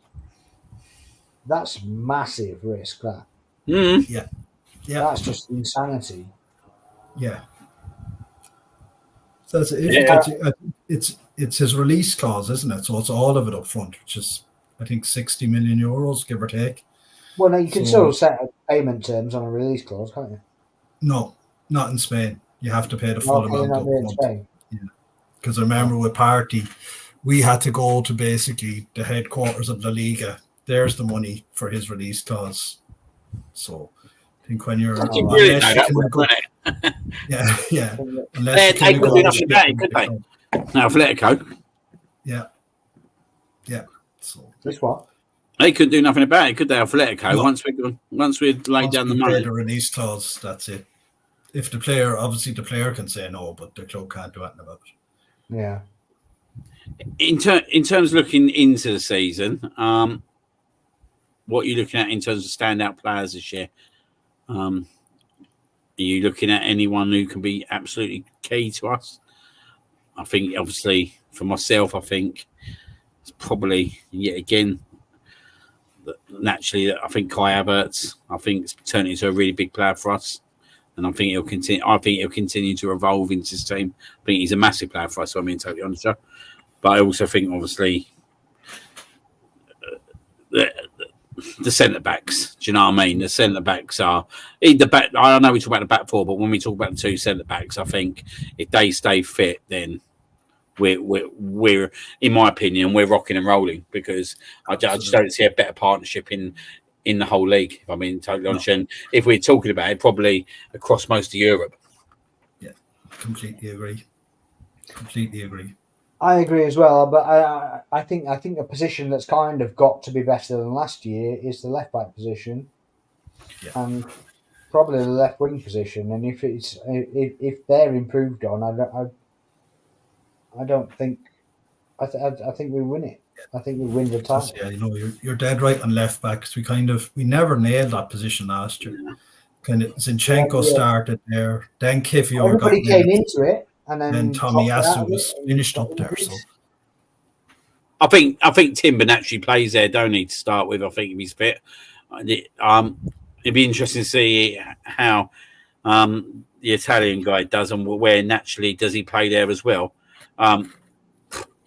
that's massive risk. That Yeah. that's just insanity. Yeah. So it's his release clause, isn't it? So it's all of it up front, which is I think 60 million euros, give or take. Well, no, you can still set payment terms on a release clause, can't you? No, not in Spain. You have to pay the full amount up front. Because I remember with Party, we had to go to basically the headquarters of La Liga. There's the money for his release clause. So I think when you're yeah. Unless they could do nothing about it, could they? No, Atletico. Yeah. So this what? They couldn't do nothing about it, could they? Atletico. No. Once we'd laid down the money, the release clause. That's it. If the player can say no, but the club can't do anything about it. Yeah. In terms of looking into the season, what are you looking at in terms of standout players this year? Are you looking at anyone who can be absolutely key to us? I think, obviously, for myself, I think it's probably yet again. Naturally, I think Kai Havertz. I think it's turned into a really big player for us, and I think he'll continue. I think he'll continue to evolve into his team. I think he's a massive player for us. So I'm being totally honest, but I also think, obviously, the centre backs. Do you know what I mean? The centre backs are the back. I know we talk about the back four, but when we talk about the two centre backs, I think if they stay fit, then we're in my opinion, we're rocking and rolling because I just don't see a better partnership in the whole league. If I'm being totally honest, and if we're talking about it, probably across most of Europe. Yeah, completely agree. I agree as well, but I think a position that's kind of got to be better than last year is the left back position, and probably the left wing position. And if they're improved on, I don't think. I think we win it. I think we win the title. Yeah, you're dead right on left back because we never nailed that position last year. Kind of Zinchenko started there, then Kivior everybody came into it, and then Tomiyasu was finished up there. So I think Timber naturally plays there, don't he, to start with? I think if he's fit, it'd be interesting to see how the Italian guy does and where naturally does he play there as well.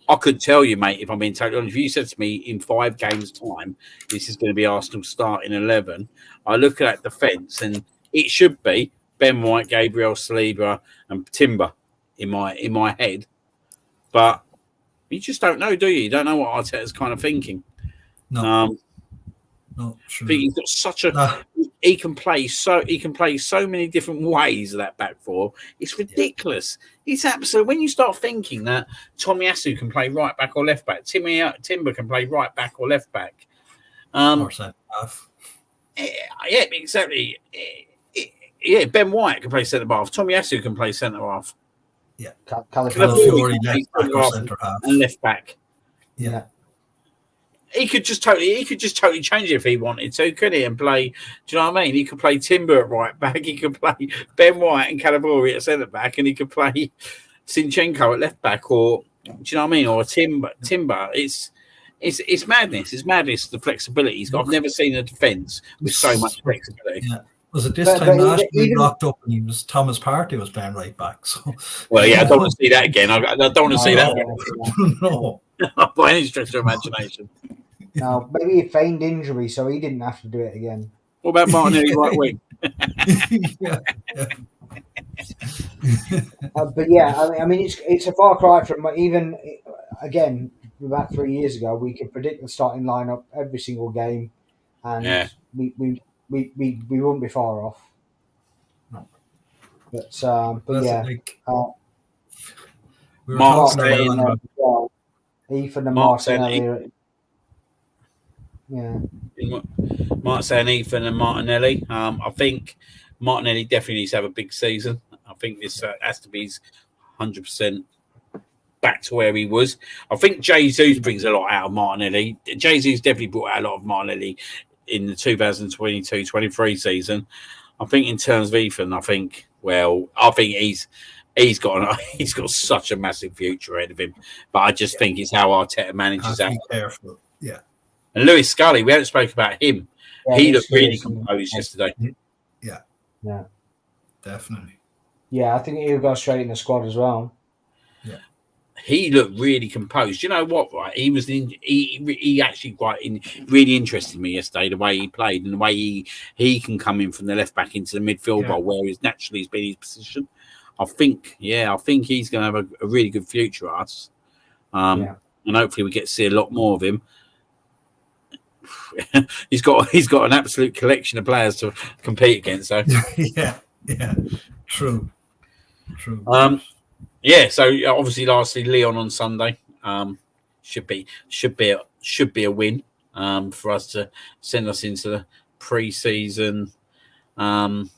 I could tell you, mate, if I'm being totally honest, if you said to me in 5 games' time, this is going to be Arsenal starting 11, I look at that defence and it should be Ben White, Gabriel Saliba and Timber in my head. But you just don't know, do you? You don't know what Arteta's kind of thinking. No. Sure. He's got such a he can play so many different ways of that back four. It's ridiculous. It's absolute. When you start thinking that Tomiyasu can play right back or left back, Timber can play right back or left back. Or centre half. Yeah, exactly. Yeah, Ben White can play centre half. Tomiyasu can play centre half. Yeah, Calafiori left back or centre half and left back. Yeah. He could just totally change it if he wanted to, couldn't he? And play, do you know what I mean? He could play Timber at right back, he could play Ben White and Calafiori at centre back, and he could play Zinchenko at left back, or do you know what I mean? Or Timber. It's madness. It's madness. The flexibility he's got. I've never seen a defence with so much flexibility. Yeah. Was it this time last year he locked up and Thomas Partey was playing right back? So well, yeah, I don't want to see that again. I don't want to see that. No. By any stretch of imagination. No, maybe he feigned injury, so he didn't have to do it again. What about Martinelli right wing? But yeah, I mean, it's a far cry from even again about 3 years ago. We could predict the starting lineup every single game, and we wouldn't be far off. No. But yeah, Martinelli, Ethan and Martinelli. Yeah. Mark saying Ethan and Martinelli. I think Martinelli definitely needs to have a big season. I think this has to be his 100% back to where he was. I think Jesus brings a lot out of Martinelli. Jesus definitely brought out a lot of Martinelli in the 2022-23 season. I think in terms of Ethan, I think he's got such a massive future ahead of him. But I just think it's how Arteta manages that. Be careful. Yeah. And Lewis Scully, we haven't spoken about him. Yeah, he looked really composed yesterday. Yeah. Definitely. Yeah, I think he'll go straight in the squad as well. Yeah. He looked really composed. You know what? Right, he actually really interested me yesterday. The way he played and the way he can come in from the left back into the midfield role, where he's naturally has been his position. I think he's going to have a really good future at us. And hopefully we get to see a lot more of him. he's got an absolute collection of players to compete against. So yeah, true. So obviously, lastly, Leon on Sunday should be a win for us to send us into the pre-season. See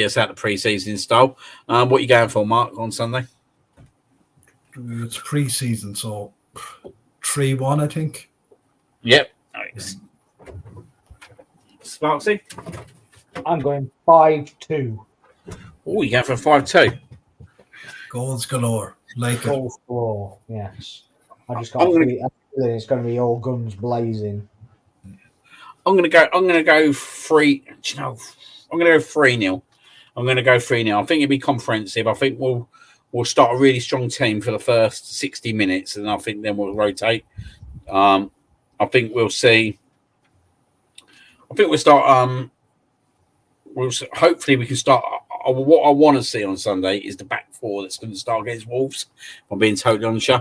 us out the pre-season style. What are you going for, Mark, on Sunday? It's pre-season, so 3-1, I think. Yep. Nice. Sparksy? I'm going 5-2. Oh, you going for a 5-2? Goals galore. Goals galore, yes. I just got a feeling it's going to be all guns blazing. I'm going to go 3. Do you know? I'm going to go 3-0. I'm going to go 3-0. I think it'll be comprehensive. I think we'll start a really strong team for the first 60 minutes, and I think then we'll rotate. I think we'll see. I think we'll start. Hopefully we can start. What I want to see on Sunday is the back four that's going to start against Wolves. I'm being totally honest.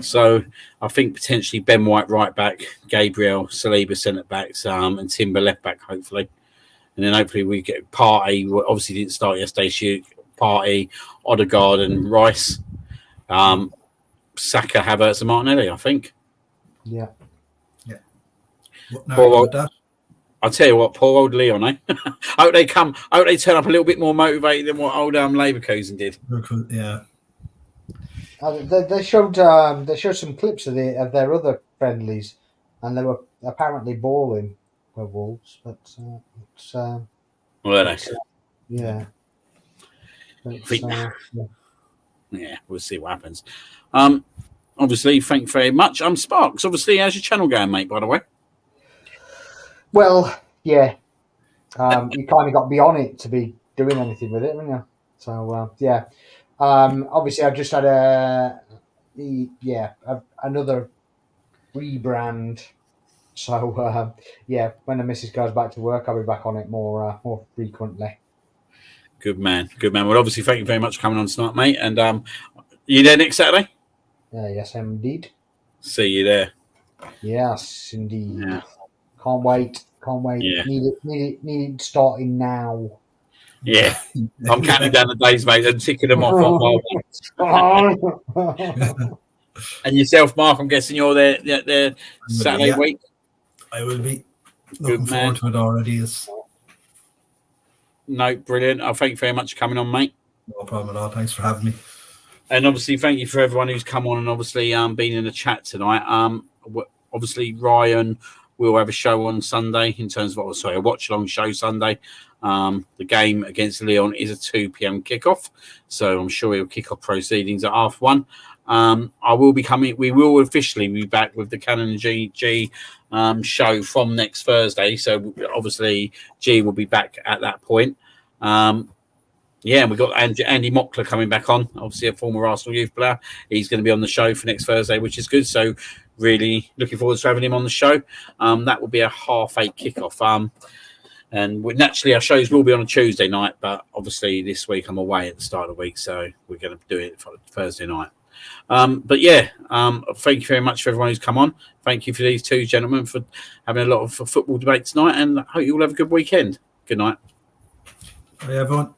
So I think potentially Ben White right back, Gabriel Saliba centre backs, and Timber left back. Hopefully. And then hopefully we get Partey. Obviously didn't start yesterday. Partey, Odegaard, and Rice. Saka, Havertz, and Martinelli. I think. Yeah. I'll tell you what, poor old Leon. I hope they turn up a little bit more motivated than what old Leverkusen did. Yeah. They showed some clips of their other friendlies, and they were apparently balling for Wolves, but were they? Yeah. Yeah, we'll see what happens. Obviously, thank you very much. Sparks. Obviously, how's your channel going, mate? By the way. Well, yeah. You kind of got to be on it to be doing anything with it, haven't you? So yeah. Obviously, I've just had another rebrand. So yeah, when the missus goes back to work, I'll be back on it more frequently. Good man. Well, obviously, thank you very much for coming on tonight, mate. And you there next Saturday? Yes, indeed. See you there. Yes, indeed. Yeah. Can't wait. Yeah. Need it starting now. Yeah. I'm counting down the days, mate, and ticking them off. And yourself, Mark, I'm guessing you're there Saturday week? I will be. Looking forward to it already. No, brilliant. Thank you very much for coming on, mate. No problem at all. Thanks for having me. And obviously, thank you for everyone who's come on and obviously been in the chat tonight. Obviously, Ryan will have a show on Sunday in terms of a watch-along show Sunday. The game against Leon is a 2 p.m. kickoff, so I'm sure he'll kick off proceedings at 1:30. We will officially be back with the Canon GG show from next Thursday. So obviously G will be back at that point. And we've got Andy Mockler coming back on, obviously a former Arsenal youth player. He's going to be on the show for next Thursday, which is good. So really looking forward to having him on the show. That will be a 8:30 kickoff. And naturally, our shows will be on a Tuesday night, but obviously this week I'm away at the start of the week, so we're going to do it for Thursday night. Thank you very much for everyone who's come on. Thank you for these two gentlemen for having a lot of football debate tonight, and I hope you all have a good weekend. Good night. Bye, everyone.